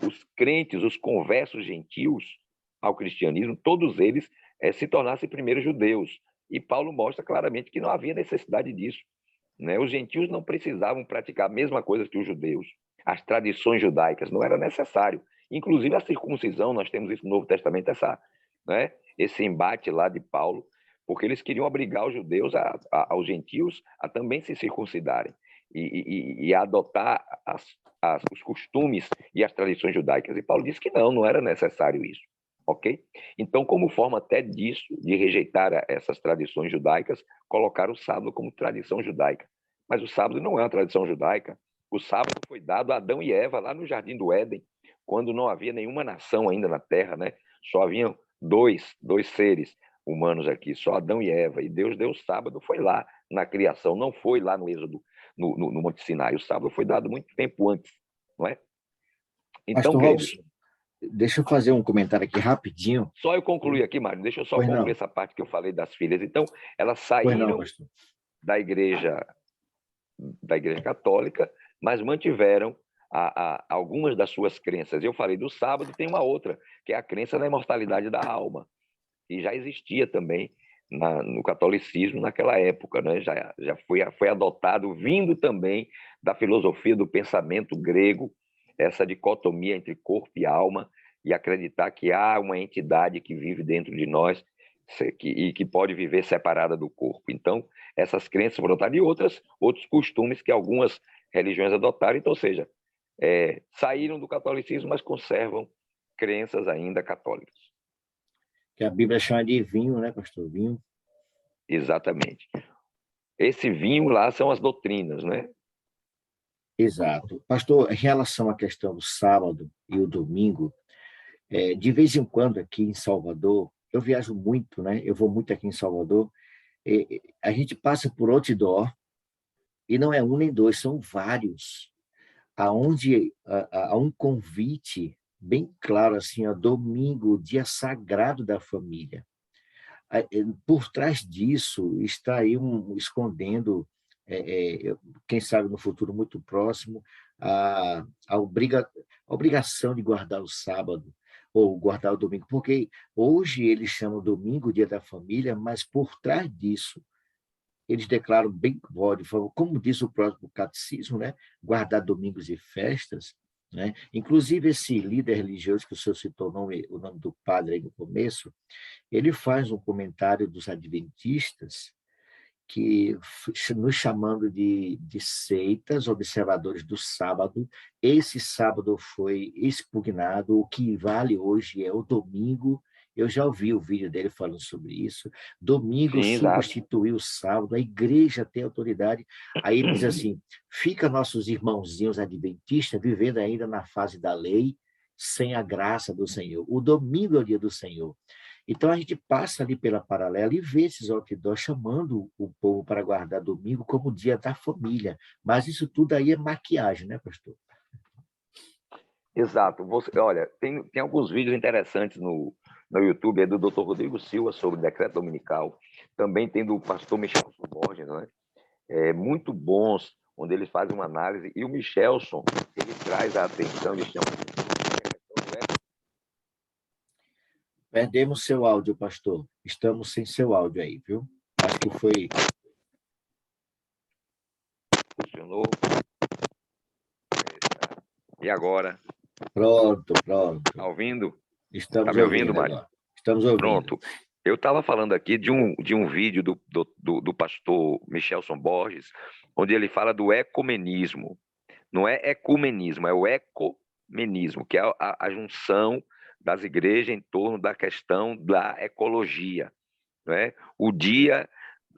os crentes, os conversos gentios ao cristianismo, todos eles se tornassem primeiro judeus. E Paulo mostra claramente que não havia necessidade disso, né? Os gentios não precisavam praticar a mesma coisa que os judeus. As tradições judaicas não era necessário. Inclusive a circuncisão, nós temos isso no Novo Testamento, né, esse embate lá de Paulo, porque eles queriam obrigar os judeus, aos gentios, a também se circuncidarem e a adotar os costumes e as tradições judaicas. E Paulo disse que não era necessário isso. Ok? Então, como forma até disso, de rejeitar essas tradições judaicas, colocar o sábado como tradição judaica. Mas o sábado não é uma tradição judaica. O sábado foi dado a Adão e Eva lá no Jardim do Éden, quando não havia nenhuma nação ainda na Terra, né? Só haviam dois seres humanos aqui, só Adão e Eva. E Deus deu o sábado, foi lá na criação, não foi lá no Êxodo, no Monte Sinai. O sábado foi dado muito tempo antes, não é? Então, Pastor queridos, Robson, deixa eu fazer um comentário aqui rapidinho. só eu concluir aqui, Mário, deixa eu só Pois concluir não, essa parte que eu falei das filhas. Então, elas pois não, saíram pastor. da igreja católica, mas mantiveram algumas das suas crenças. Eu falei do sábado, tem uma outra, que é a crença na imortalidade da alma, que já existia também no catolicismo naquela época, né? Já foi adotado, vindo também da filosofia do pensamento grego, essa dicotomia entre corpo e alma, e acreditar que há uma entidade que vive dentro de nós e que pode viver separada do corpo. Então, essas crenças foram adotadas e outros costumes que algumas religiões adotaram. Então, ou seja, saíram do catolicismo, mas conservam crenças ainda católicas. Que a Bíblia chama de vinho, né, pastor? Vinho. Exatamente. Esse vinho lá são as doutrinas, né? Exato. Pastor, em relação à questão do sábado e o domingo, de vez em quando aqui em Salvador, eu viajo muito, né? Eu vou muito aqui em Salvador, a gente passa por outdoor, e não é um nem dois, são vários, aonde há um convite bem claro, assim, ó, domingo, dia sagrado da família. Por trás disso está aí escondendo, quem sabe no futuro muito próximo, a obrigação de guardar o sábado ou guardar o domingo, porque hoje eles chamam domingo dia da família, mas por trás disso eles declaram bem, como diz o próprio catecismo, né? Guardar domingos e festas, né? Inclusive esse líder religioso que o senhor citou o nome do padre aí no começo, ele faz um comentário dos adventistas que nos chamando de seitas, observadores do sábado. Esse sábado foi expugnado, o que vale hoje é o domingo. Eu já ouvi o vídeo dele falando sobre isso. Domingo Sim, exato. substituiu o sábado, a igreja tem autoridade. Aí ele diz assim, fica nossos irmãozinhos adventistas vivendo ainda na fase da lei, sem a graça do Senhor. O domingo é o dia do Senhor. Então, a gente passa ali pela paralela e vê esses outdoors chamando o povo para guardar domingo como dia da família. Mas isso tudo aí é maquiagem, né, pastor? Exato. Olha, tem alguns vídeos interessantes no YouTube, é do Dr. Rodrigo Silva sobre decreto dominical. Também tem do pastor Michelson Borges, né? Muito bons, onde eles fazem uma análise. E o Michelson, ele traz a atenção, ele chama... Perdemos seu áudio, pastor. Estamos sem seu áudio aí, viu? Acho que foi... Funcionou. E agora? Pronto. Tá ouvindo? Estamos me ouvindo, Mário? agora. Estamos ouvindo. Pronto. Eu estava falando aqui de um vídeo do pastor Michelson Borges, onde ele fala do ecumenismo. Não é ecumenismo, é o ecumenismo, que é a junção das igrejas em torno da questão da ecologia, né? O dia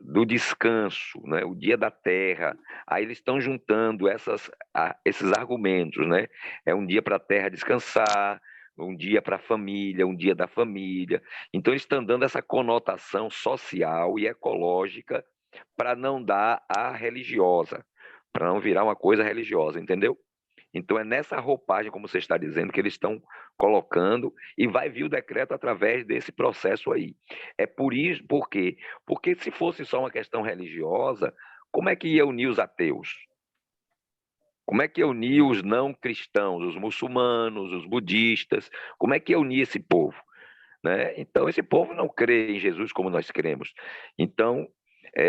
do descanso, né? O dia da terra. Aí eles estão juntando esses argumentos, né? É um dia para a terra descansar, um dia para a família, um dia da família. Então eles estão dando essa conotação social e ecológica para não dar a religiosa, para não virar uma coisa religiosa, entendeu? Então, é nessa roupagem, como você está dizendo, que eles estão colocando, e vai vir o decreto através desse processo aí. É por isso, por quê? Porque se fosse só uma questão religiosa, como é que ia unir os ateus? Como é que ia unir os não cristãos, os muçulmanos, os budistas? Como é que ia unir esse povo? Né? Então, esse povo não crê em Jesus como nós cremos. Então,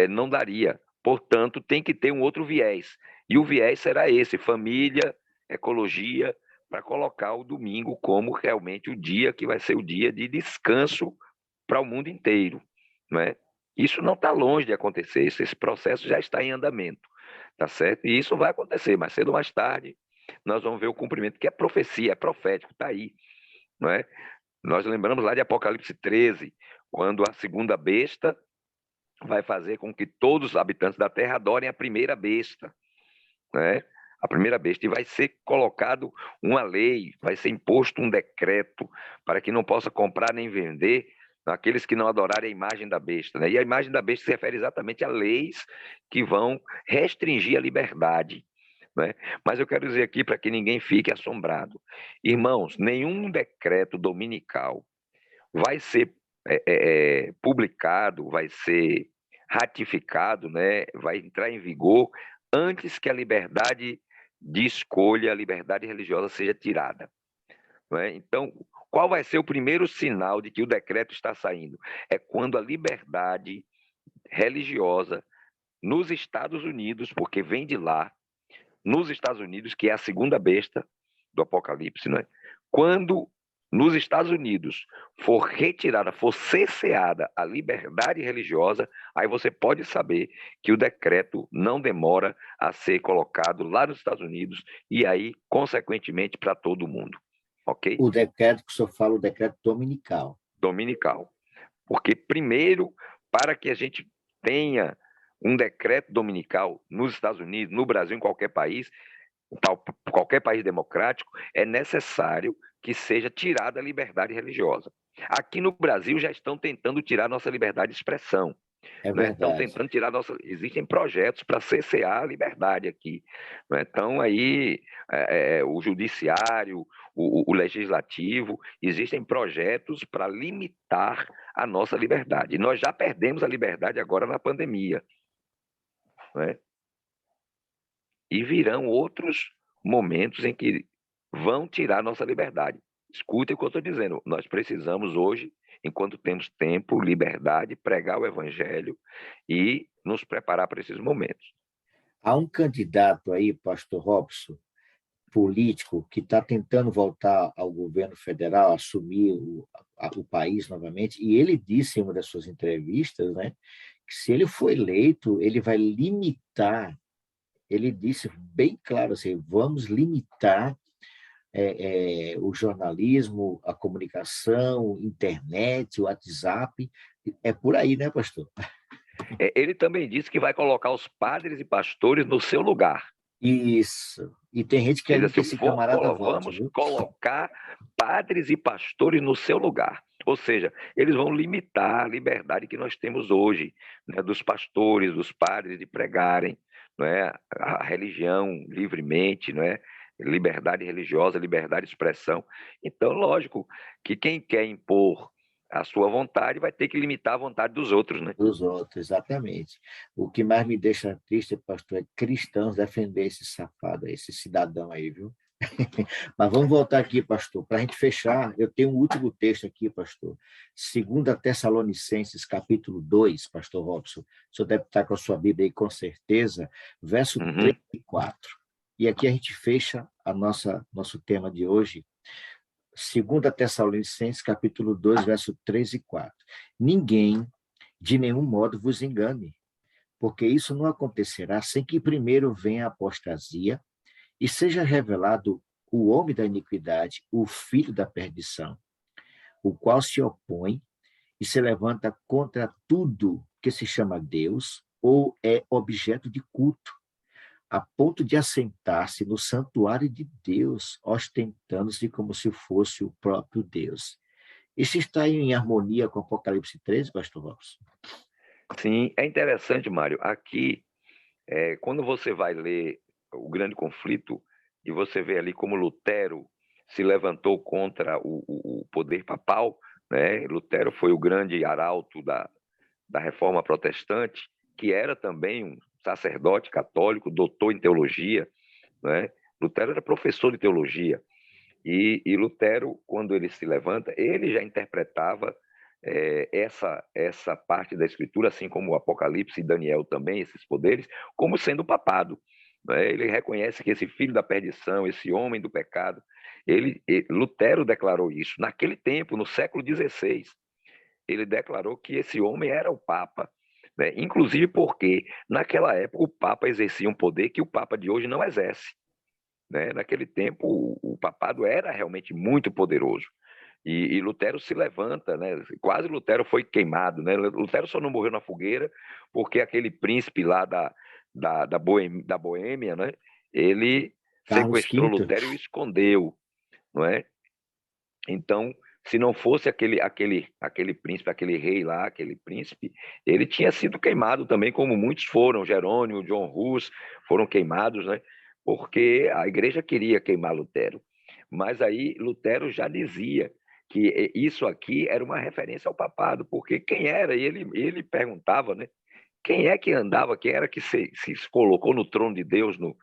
não daria. Portanto, tem que ter um outro viés. E o viés será esse: família, ecologia, para colocar o domingo como realmente o dia que vai ser o dia de descanso para o mundo inteiro. Né? Isso não está longe de acontecer, esse processo já está em andamento. Tá certo? E isso vai acontecer, mais cedo ou mais tarde, nós vamos ver o cumprimento, que é profecia, é profético, está aí. Não é? Nós lembramos lá de Apocalipse 13, quando a segunda besta vai fazer com que todos os habitantes da terra adorem a primeira besta, né? A primeira besta, e vai ser colocado uma lei, vai ser imposto um decreto para que não possa comprar nem vender aqueles que não adorarem a imagem da besta, né? E a imagem da besta se refere exatamente a leis que vão restringir a liberdade, né? Mas eu quero dizer aqui para que ninguém fique assombrado. Irmãos, nenhum decreto dominical vai ser publicado, vai ser ratificado, né? Vai entrar em vigor antes que a liberdade de escolha, a liberdade religiosa seja tirada. Não é? Então, qual vai ser o primeiro sinal de que o decreto está saindo? É quando a liberdade religiosa nos Estados Unidos, porque vem de lá, nos Estados Unidos, que é a segunda besta do Apocalipse, não é? Quando nos Estados Unidos for retirada, for cesseada a liberdade religiosa, aí você pode saber que o decreto não demora a ser colocado lá nos Estados Unidos e aí, consequentemente, para todo mundo. Ok? O decreto que o senhor fala, o decreto dominical. Dominical. Porque, primeiro, para que a gente tenha um decreto dominical nos Estados Unidos, no Brasil, em qualquer país democrático, é necessário que seja tirada a liberdade religiosa. Aqui no Brasil já estão tentando tirar nossa liberdade de expressão. É Né? Estão verdade. tentando tirar nossa. Existem projetos para cessear a liberdade aqui. Né? Então, aí, o judiciário, o legislativo, existem projetos para limitar a nossa liberdade. E nós já perdemos a liberdade agora na pandemia. Né? E virão outros momentos em que vão tirar nossa liberdade. Escutem o que eu estou dizendo. Nós precisamos hoje, enquanto temos tempo, liberdade, pregar o evangelho e nos preparar para esses momentos. Há um candidato aí, pastor Robson, político, que está tentando voltar ao governo federal, assumir o país novamente, e ele disse em uma das suas entrevistas, né, que se ele for eleito, ele vai limitar, ele disse bem claro assim, vamos limitar o jornalismo, a comunicação, internet, o WhatsApp, é por aí, né, pastor? Ele também disse que vai colocar os padres e pastores no seu lugar. Isso. E tem gente que quer que esse camarada volte, vamos viu? colocar padres e pastores no seu lugar. Ou seja, eles vão limitar a liberdade que nós temos hoje, né, dos pastores, dos padres de pregarem, não é, a religião livremente, não é? Liberdade religiosa, liberdade de expressão. Então, lógico que quem quer impor a sua vontade vai ter que limitar a vontade dos outros, né? Dos outros, exatamente. O que mais me deixa triste, pastor, é cristãos defender esse safado, esse cidadão aí, viu? Mas vamos voltar aqui, pastor. Para a gente fechar, eu tenho um último texto aqui, pastor. 2 Tessalonicenses, capítulo 2, pastor Robson. O senhor deve estar com a sua Bíblia aí, com certeza. Verso 3 e 4. E aqui a gente fecha nosso tema de hoje. 2 Tessalonicenses, capítulo 2, verso 3 e 4. Ninguém, de nenhum modo, vos engane, porque isso não acontecerá sem que primeiro venha a apostasia e seja revelado o homem da iniquidade, o filho da perdição, o qual se opõe e se levanta contra tudo que se chama Deus ou é objeto de culto, a ponto de assentar-se no santuário de Deus, ostentando-se como se fosse o próprio Deus. Isso está em harmonia com Apocalipse 13, pastor Robson? Sim, é interessante, Mário. Aqui, quando você vai ler o grande conflito, e você vê ali como Lutero se levantou contra o poder papal, né? Lutero foi o grande arauto da Reforma Protestante, que era também um sacerdote católico, doutor em teologia, né? Lutero era professor de teologia, e Lutero, quando ele se levanta, ele já interpretava essa parte da Escritura, assim como o Apocalipse e Daniel também, esses poderes, como sendo o papado, né? Ele reconhece que esse filho da perdição, esse homem do pecado, Lutero declarou isso. Naquele tempo, no século XVI, ele declarou que esse homem era o Papa, né? Inclusive porque, naquela época, o Papa exercia um poder que o Papa de hoje não exerce, né? Naquele tempo, o papado era realmente muito poderoso. E Lutero se levanta, né? Quase Lutero foi queimado, né? Lutero só não morreu na fogueira porque aquele príncipe lá da Boêmia, né? Ele Carlos sequestrou V. Lutero e o escondeu, não é? Então, se não fosse aquele príncipe, aquele rei lá, aquele príncipe, ele tinha sido queimado também, como muitos foram. Jerônimo, John Hus foram queimados, né? Porque a igreja queria queimar Lutero. Mas aí Lutero já dizia que isso aqui era uma referência ao papado, porque quem era? E ele perguntava, né? Quem é que andava, quem era que se colocou no trono de Deus, no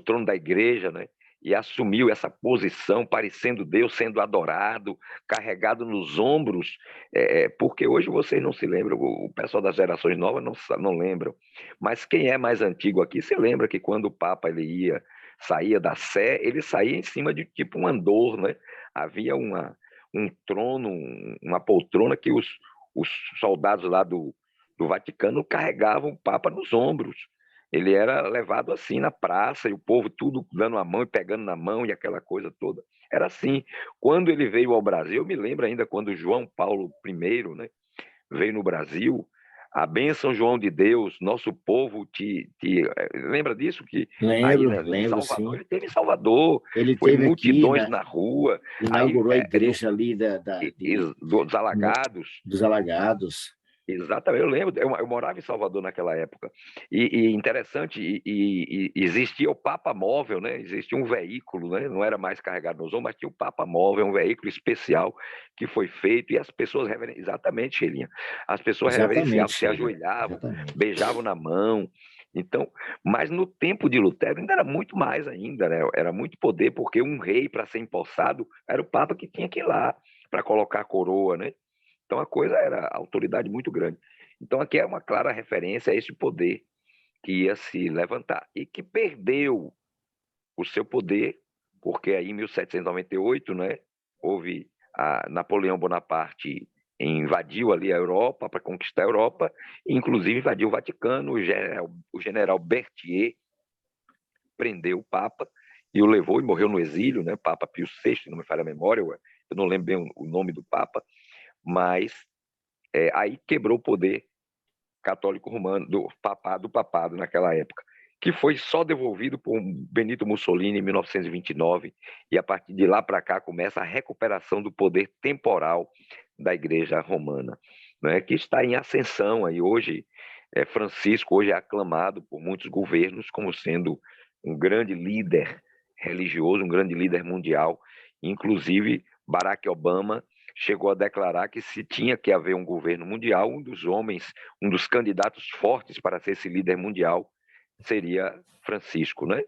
trono da igreja, né? E assumiu essa posição, parecendo Deus, sendo adorado, carregado nos ombros, porque hoje vocês não se lembram, o pessoal das gerações novas não lembram, mas quem é mais antigo aqui se lembra que quando o Papa saía da Sé, ele saía em cima de tipo um andor, né? Havia um trono, uma poltrona que os soldados lá do Vaticano carregavam o Papa nos ombros. Ele era levado assim na praça, e o povo tudo dando a mão e pegando na mão, e aquela coisa toda. Era assim. Quando ele veio ao Brasil, eu me lembro ainda quando João Paulo I, né, veio no Brasil, a bênção João de Deus, nosso povo lembra disso? Que aí, né, em Lembro, Salvador, sim. ele teve em Salvador, Ele foi teve aqui, multidões na rua, aí inaugurou a igreja ali dos Alagados. dos Alagados. Exatamente, eu lembro, eu morava em Salvador naquela época, e interessante, e existia o Papa Móvel, né? Existia um veículo, né? Não era mais carregado nos ombros, mas tinha o Papa Móvel, um veículo especial que foi feito, e as pessoas exatamente, Shelinha, as pessoas Exatamente, reverenciavam, se Sheila. ajoelhavam, Exatamente. beijavam na mão. Então, mas no tempo de Lutero ainda era muito mais ainda, né? Era muito poder, porque um rei, para ser empossado, era o Papa que tinha que ir lá para colocar a coroa, né? Então a coisa era autoridade muito grande. Então aqui é uma clara referência a esse poder que ia se levantar e que perdeu o seu poder, porque aí em 1798, né, houve Napoleão Bonaparte invadiu ali a Europa para conquistar a Europa, e inclusive invadiu o Vaticano. O general Berthier prendeu o Papa e o levou e morreu no exílio, né? Papa Pio VI, se não me falha a memória, eu não lembro bem o nome do Papa, mas aí quebrou o poder católico romano, do papado naquela época, que foi só devolvido por Benito Mussolini em 1929, e a partir de lá para cá começa a recuperação do poder temporal da Igreja Romana, né, que está em ascensão. Aí hoje, Francisco hoje é aclamado por muitos governos como sendo um grande líder religioso, um grande líder mundial, inclusive Barack Obama chegou a declarar que se tinha que haver um governo mundial, um dos candidatos fortes para ser esse líder mundial seria Francisco, né?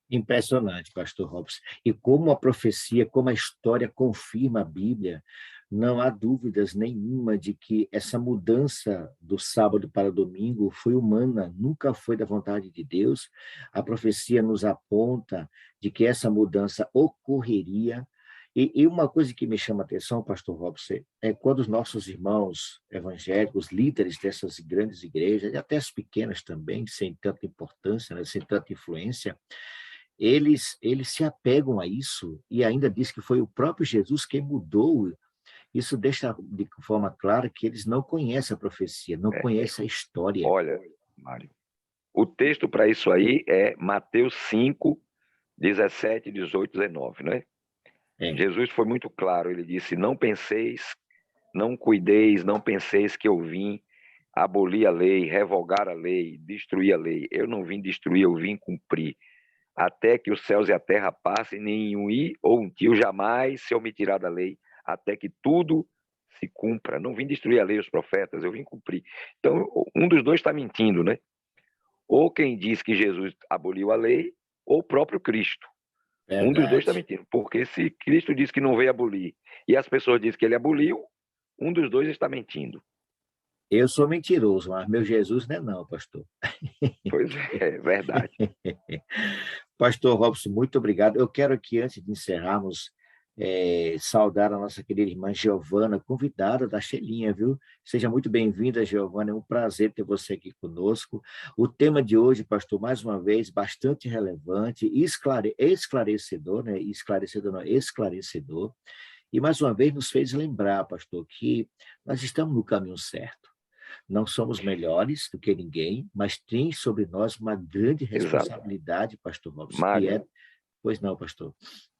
Impressionante, pastor Robson. E como a profecia, como a história confirma a Bíblia, não há dúvidas nenhuma de que essa mudança do sábado para domingo foi humana, nunca foi da vontade de Deus. A profecia nos aponta de que essa mudança ocorreria. E uma coisa que me chama a atenção, pastor Robson, é quando os nossos irmãos evangélicos, líderes dessas grandes igrejas, e até as pequenas também, sem tanta importância, né, sem tanta influência, eles se apegam a isso e ainda diz que foi o próprio Jesus quem mudou. Isso deixa de forma clara que eles não conhecem a profecia, não conhecem a história. Olha, Mário, o texto para isso aí é Mateus 5, 17, 18, 19, né? Jesus foi muito claro, ele disse: não penseis, não cuideis, não penseis que eu vim abolir a lei, revogar a lei, destruir a lei. Eu não vim destruir, eu vim cumprir. Até que os céus e a terra passem, nenhum i ou um tio jamais se omitirá da lei, até que tudo se cumpra. Não vim destruir a lei e os profetas, eu vim cumprir. Então, um dos dois está mentindo, né? Ou quem diz que Jesus aboliu a lei, ou o próprio Cristo. Um dos dois está Verdade. mentindo, porque se Cristo diz que não veio abolir e as pessoas dizem que ele aboliu, um dos dois está mentindo. Eu sou mentiroso, mas meu Jesus não é não, pastor. Pois é, verdade. Pastor Robson, muito obrigado. Eu quero aqui, antes de encerrarmos, saudar a nossa querida irmã Giovana, convidada da Xelinha, viu? Seja muito bem-vinda, Giovana, é um prazer ter você aqui conosco. O tema de hoje, pastor, mais uma vez, bastante relevante, esclarecedor, né? Esclarecedor não, esclarecedor. E mais uma vez nos fez lembrar, pastor, que nós estamos no caminho certo. Não somos melhores do que ninguém, mas tem sobre nós uma grande responsabilidade, pastor Robson, que é... Pois não, pastor.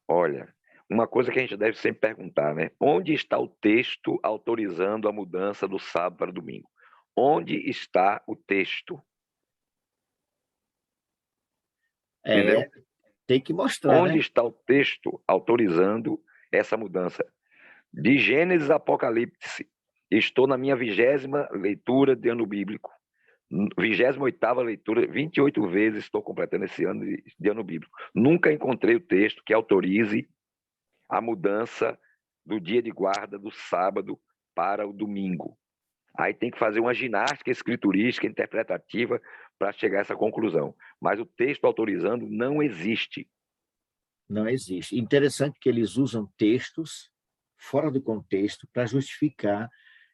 Olha, uma coisa que a gente deve sempre perguntar, né? Onde está o texto autorizando a mudança do sábado para o domingo? Onde está o texto? Entendeu? Tem que mostrar, Onde está o texto autorizando essa mudança? De Gênesis a Apocalipse, estou na minha 20ª leitura de ano bíblico. 28ª leitura, 28 vezes estou completando esse ano de ano bíblico. Nunca encontrei o texto que autorize a mudança do dia de guarda do sábado para o domingo. Aí tem que fazer uma ginástica escriturística, interpretativa, para chegar a essa conclusão. Mas o texto autorizando não existe. Não existe. Interessante que eles usam textos fora do contexto para justificar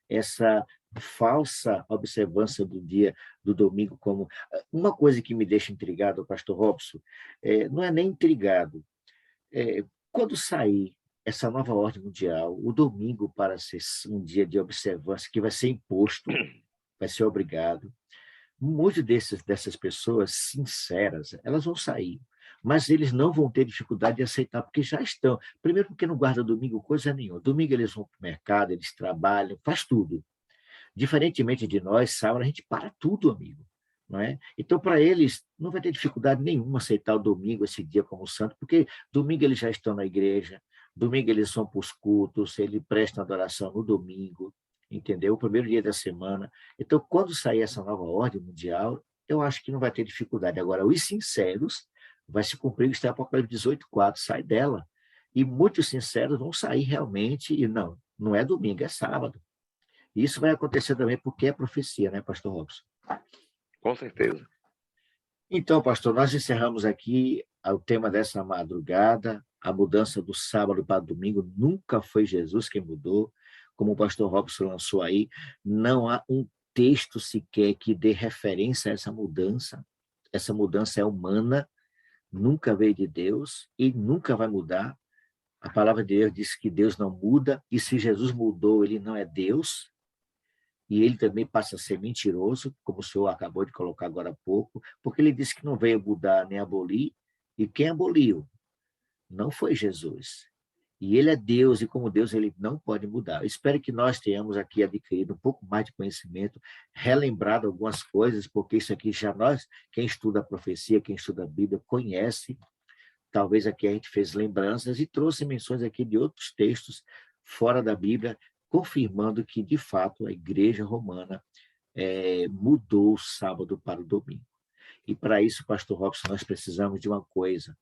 essa falsa observância do dia do domingo como... Uma coisa que me deixa intrigado, pastor Robson, não é nem intrigado. Quando sair essa nova ordem mundial, o domingo para ser um dia de observância que vai ser imposto, vai ser obrigado, muitas dessas pessoas sinceras, elas vão sair, mas eles não vão ter dificuldade de aceitar, porque já estão. Primeiro, porque não guarda domingo coisa nenhuma. Domingo eles vão para o mercado, eles trabalham, faz tudo. Diferentemente de nós, sábado, a gente para tudo, amigo. Não é? Então, para eles, não vai ter dificuldade nenhuma aceitar o domingo, esse dia como santo, porque domingo eles já estão na igreja, domingo eles vão para os cultos, eles prestam adoração no domingo, entendeu? O primeiro dia da semana. Então, quando sair essa nova ordem mundial, eu acho que não vai ter dificuldade. Agora, os sinceros, vai se cumprir o que está em Apocalipse 18:4, sai dela. E muitos sinceros vão sair realmente, e não é domingo, é sábado. E isso vai acontecer também porque é profecia, né, pastor Robson? Com certeza. Então, pastor, nós encerramos aqui o tema dessa madrugada, a mudança do sábado para domingo. Nunca foi Jesus quem mudou, como o pastor Robson lançou aí, não há um texto sequer que dê referência a essa mudança. Essa mudança é humana, nunca veio de Deus e nunca vai mudar. A palavra de Deus diz que Deus não muda, e se Jesus mudou, ele não é Deus, e ele também passa a ser mentiroso, como o senhor acabou de colocar agora há pouco, porque ele disse que não veio mudar nem abolir, e quem aboliu não foi Jesus. E ele é Deus, e como Deus ele não pode mudar. Eu espero que nós tenhamos aqui adquirido um pouco mais de conhecimento, relembrado algumas coisas, porque isso aqui já nós, quem estuda a profecia, quem estuda a Bíblia, conhece. Talvez aqui a gente fez lembranças e trouxe menções aqui de outros textos fora da Bíblia, confirmando que, de fato, a Igreja Romana mudou o sábado para o domingo. E, para isso, pastor Robson, nós precisamos de uma coisa.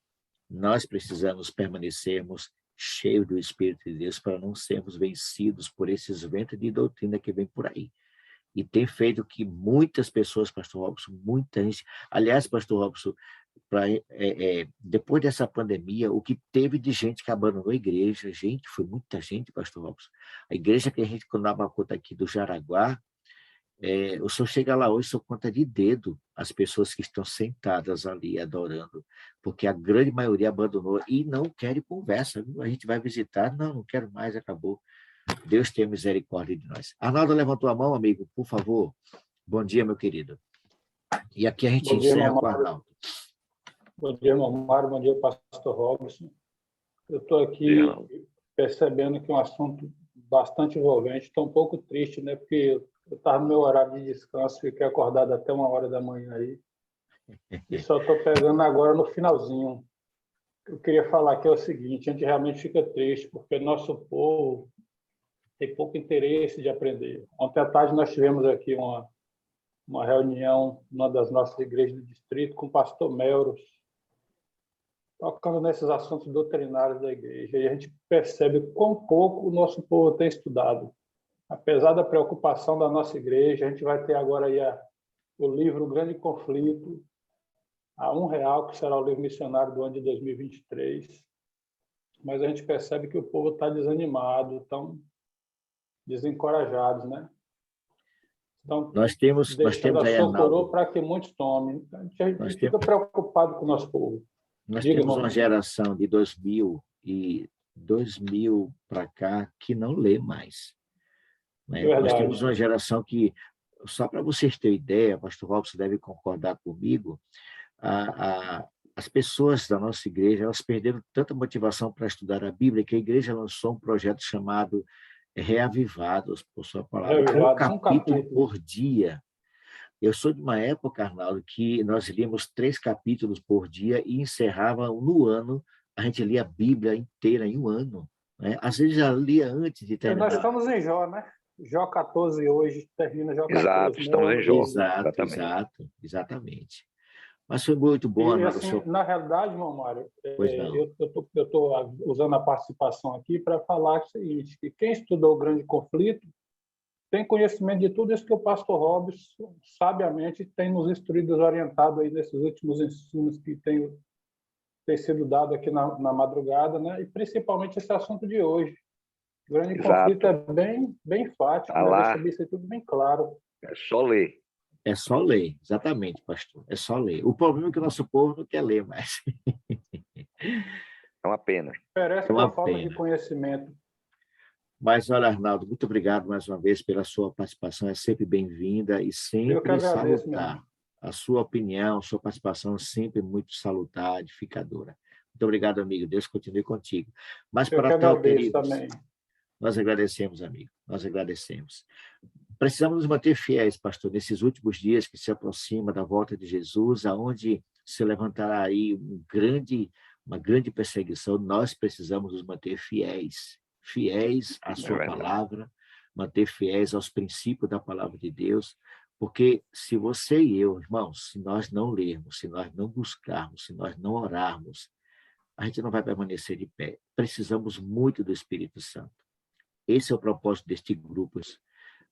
Nós precisamos permanecermos cheios do Espírito de Deus para não sermos vencidos por esses ventos de doutrina que vem por aí. E tem feito que muitas pessoas, pastor Robson, muita gente... Aliás, pastor Robson, depois dessa pandemia, o que teve de gente que abandonou a igreja, foi muita gente, pastor Robson. A igreja que a gente, quando dava conta aqui do Jaraguá, o senhor chega lá hoje, só conta de dedo as pessoas que estão sentadas ali adorando, porque a grande maioria abandonou e não quer conversa. Viu? A gente vai visitar, não quero mais, acabou. Deus tenha misericórdia de nós. Arnaldo levantou a mão, amigo, por favor. Bom dia, meu querido. E aqui a gente encerra com o Arnaldo. Bom dia, irmão Mário. Bom dia, pastor Robson. Eu estou aqui percebendo que é um assunto bastante envolvente. Estou um pouco triste, né? Porque Eu estava no meu horário de descanso, fiquei acordado até 1h da manhã aí. E só estou pegando agora no finalzinho. Eu queria falar que é o seguinte, a gente realmente fica triste, porque nosso povo tem pouco interesse de aprender. Ontem à tarde nós tivemos aqui uma reunião numa das nossas igrejas do distrito com o pastor Melros, tocando nesses assuntos doutrinários da igreja. E a gente percebe quão pouco o nosso povo tem estudado. Apesar da preocupação da nossa igreja, a gente vai ter agora aí o livro O Grande Conflito, a R$1, que será o livro missionário do ano de 2023. Mas a gente percebe que o povo está desanimado, estão desencorajados, né? Então, nós temos deixando aí, a sua coroa Arnaldo, para que muitos tomem. A gente fica preocupado com o nosso povo. nós Diga, temos irmão. uma geração de 2000 para cá que não lê mais. Né? É verdade. Nós temos uma geração que, só para vocês terem ideia, pastor Robson deve concordar comigo, as pessoas da nossa igreja, elas perderam tanta motivação para estudar a Bíblia que a igreja lançou um projeto chamado Reavivados, por sua palavra, Reavivados, um capítulo por dia. Eu sou de uma época, Arnaldo, que nós líamos 3 capítulos por dia e encerrava no ano, a gente lia a Bíblia inteira em um ano. Né? Às vezes já lia antes de terminar. Nós estamos em Jó, né? Jó 14 hoje, termina Jó 14. Exato, estamos em Jó. Exatamente. Mas foi muito bom, Arnaldo. Assim, na realidade, irmão Mário, não. eu estou usando a participação aqui para falar o seguinte, que quem estudou o Grande Conflito tem conhecimento de tudo isso que o pastor Robson sabiamente tem nos instruído, orientado aí nesses últimos ensinos que tem sido dado aqui na madrugada, né? E principalmente esse assunto de hoje. O Grande Conflito é bem enfático, né? Deixa isso tudo bem claro. É só ler. É só ler, exatamente, pastor. É só ler. O problema é que o nosso povo não quer ler mais. É uma pena. Parece uma falta de conhecimento. Mas, olha, Arnaldo, muito obrigado mais uma vez pela sua participação. É sempre bem-vinda e sempre salutar. A sua opinião, a sua participação é sempre muito salutar, edificadora. Muito obrigado, amigo. Deus continue contigo. Mas para tal, queridos, nós agradecemos, amigo. Nós agradecemos. Precisamos nos manter fiéis, pastor, nesses últimos dias que se aproxima da volta de Jesus, aonde se levantará aí uma grande perseguição. Nós precisamos nos manter fiéis à sua palavra, manter fiéis aos princípios da palavra de Deus, porque se você e eu, irmãos, se nós não lermos, se nós não buscarmos, se nós não orarmos, a gente não vai permanecer de pé. Precisamos muito do Espírito Santo. Esse é o propósito deste grupo,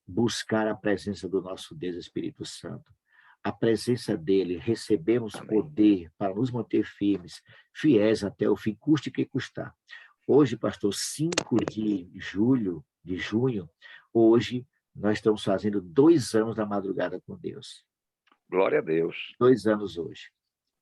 buscar a presença do nosso Deus Espírito Santo. A presença dele, recebemos poder para nos manter firmes, fiéis até o fim, custe o que custar. Hoje, pastor, 5 de junho, hoje nós estamos fazendo 2 anos da madrugada com Deus. Glória a Deus. 2 anos hoje.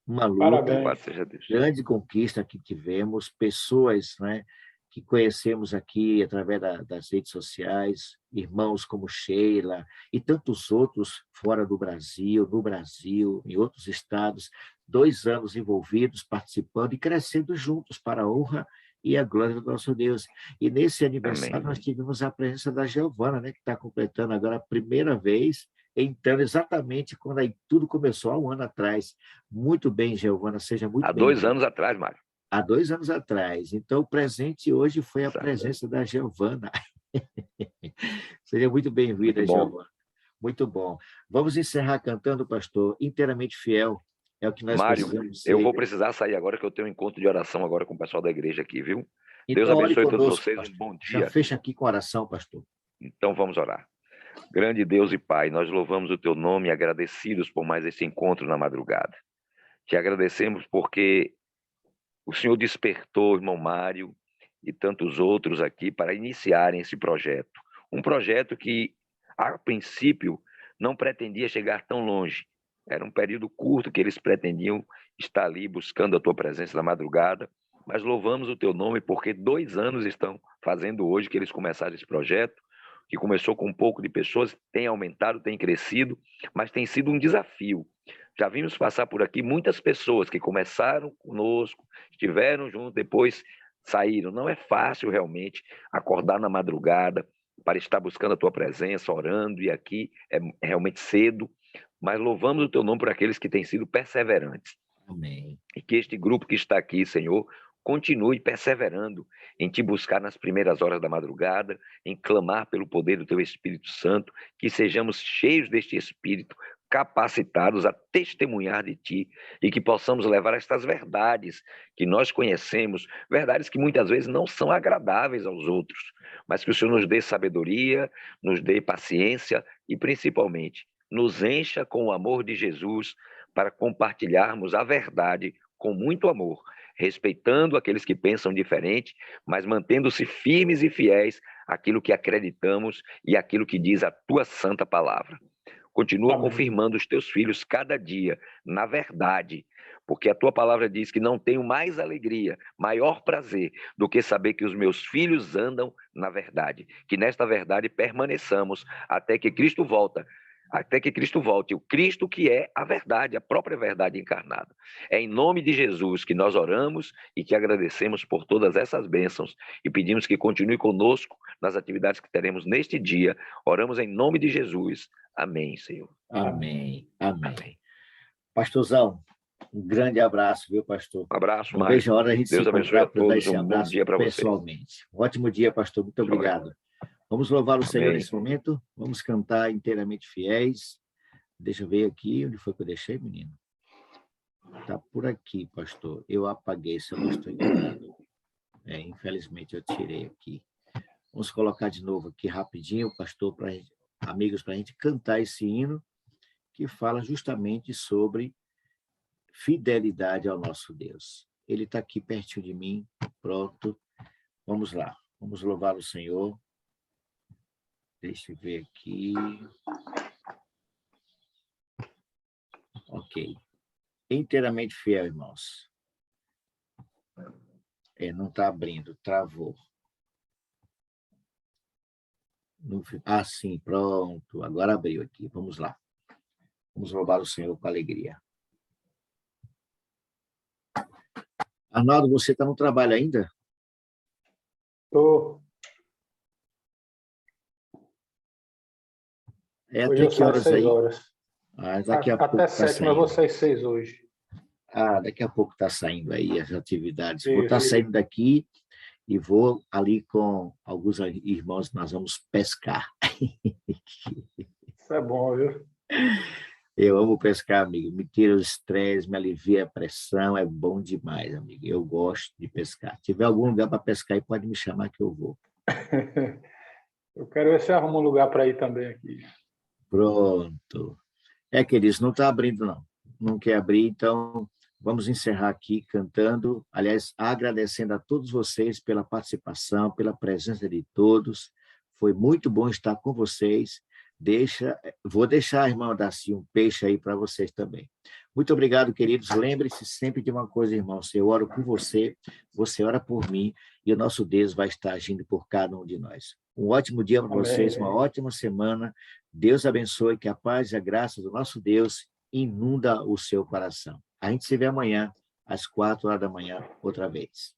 Uma luta, Parabéns. Grande conquista que tivemos, pessoas, né, que conhecemos aqui através das redes sociais, irmãos como Sheila e tantos outros fora do Brasil, no Brasil, em outros estados, 2 anos envolvidos, participando e crescendo juntos para a honra e a glória do nosso Deus. E nesse aniversário nós tivemos a presença da Giovana, né, que está completando agora a primeira vez, entrando exatamente quando aí tudo começou, há 1 ano atrás. Muito bem, Giovana, seja muito bem-vinda. Há 2 anos atrás, Mário. Há 2 anos atrás. Então, o presente hoje foi a presença da Giovana. Seja muito bem-vinda, Giovana. Muito bom. Vamos encerrar cantando, pastor, Inteiramente Fiel. É o que nós precisamos ser. Eu vou precisar sair agora, que eu tenho um encontro de oração agora com o pessoal da igreja aqui, viu? Então, Deus abençoe conosco, todos vocês. pastor. Um bom dia. Já fecha aqui com oração, pastor. Então, vamos orar. Grande Deus e Pai, nós louvamos o teu nome, agradecidos por mais esse encontro na madrugada. Te agradecemos porque o Senhor despertou o irmão Mário e tantos outros aqui para iniciarem esse projeto. Um projeto que, a princípio, não pretendia chegar tão longe. Era um período curto que eles pretendiam estar ali buscando a tua presença na madrugada, mas louvamos o teu nome porque 2 anos estão fazendo hoje que eles começaram esse projeto, que começou com um pouco de pessoas, tem aumentado, tem crescido, mas tem sido um desafio. Já vimos passar por aqui muitas pessoas que começaram conosco, estiveram juntos, depois saíram. Não é fácil realmente acordar na madrugada, para estar buscando a tua presença, orando, e aqui é realmente cedo, mas louvamos o teu nome por aqueles que têm sido perseverantes. Amém. E que este grupo que está aqui, Senhor, continue perseverando em te buscar nas primeiras horas da madrugada, em clamar pelo poder do teu Espírito Santo, que sejamos cheios deste Espírito, capacitados a testemunhar de ti e que possamos levar estas verdades que nós conhecemos, verdades que muitas vezes não são agradáveis aos outros, mas que o Senhor nos dê sabedoria, nos dê paciência e, principalmente, nos encha com o amor de Jesus para compartilharmos a verdade com muito amor, respeitando aqueles que pensam diferente, mas mantendo-se firmes e fiéis àquilo que acreditamos e àquilo que diz a tua santa palavra. Continua Amém. confirmando os teus filhos cada dia, na verdade, porque a tua palavra diz que não tenho mais alegria, maior prazer do que saber que os meus filhos andam na verdade, que nesta verdade permaneçamos até que Cristo volte, o Cristo que é a verdade, a própria verdade encarnada. É em nome de Jesus que nós oramos e que agradecemos por todas essas bênçãos e pedimos que continue conosco nas atividades que teremos neste dia. Oramos em nome de Jesus. Amém, Senhor. Amém. Amém. Amém. Pastorzão, um grande abraço, viu, pastor? Um abraço, Não Mário. vejo a hora a gente Deus se abençoe a encontrar para dar todos. esse Um bom abraço dia para vocês. pessoalmente. Um ótimo dia, pastor. Muito obrigado. Vamos louvar o Senhor Amém. nesse momento. Vamos cantar inteiramente fiéis. Deixa eu ver aqui. Onde foi que eu deixei, menino? Está por aqui, pastor. Eu apaguei, se eu não estou enganado. Infelizmente, eu tirei aqui. Vamos colocar de novo aqui rapidinho, pastor, amigos, para a gente cantar esse hino que fala justamente sobre fidelidade ao nosso Deus. Ele está aqui pertinho de mim. Pronto. Vamos lá. Vamos louvar o Senhor. Deixa eu ver aqui. Ok. Inteiramente fiel, irmãos. Não está abrindo, travou. Sim, pronto. Agora abriu aqui. Vamos lá. Vamos louvar o Senhor com alegria. Arnaldo, você está no trabalho ainda? Estou. Hoje Até eu que saio horas 6 aí? horas. Daqui a pouco Até está 7, mas vou saindo. sair 6 hoje. Daqui a pouco está saindo aí as atividades. Vou Isso. estar saindo daqui e vou ali com alguns irmãos, nós vamos pescar. Isso é bom, viu? Eu amo pescar, amigo. Me tira o estresse, me alivia a pressão, é bom demais, amigo. Eu gosto de pescar. Se tiver algum lugar para pescar aí, pode me chamar que eu vou. Eu quero ver se arruma um lugar para ir também aqui. Pronto. Queridos, não está abrindo, não. Não quer abrir, então vamos encerrar aqui cantando. Aliás, agradecendo a todos vocês pela participação, pela presença de todos. Foi muito bom estar com vocês. Vou deixar, irmão Daci, um peixe aí para vocês também. Muito obrigado, queridos. Lembre-se sempre de uma coisa, irmão. Eu oro por você, você ora por mim, e o nosso Deus vai estar agindo por cada um de nós. Um ótimo dia para vocês, uma ótima semana. Deus abençoe, que a paz e a graça do nosso Deus inunda o seu coração. A gente se vê amanhã, às 4 horas da manhã, outra vez.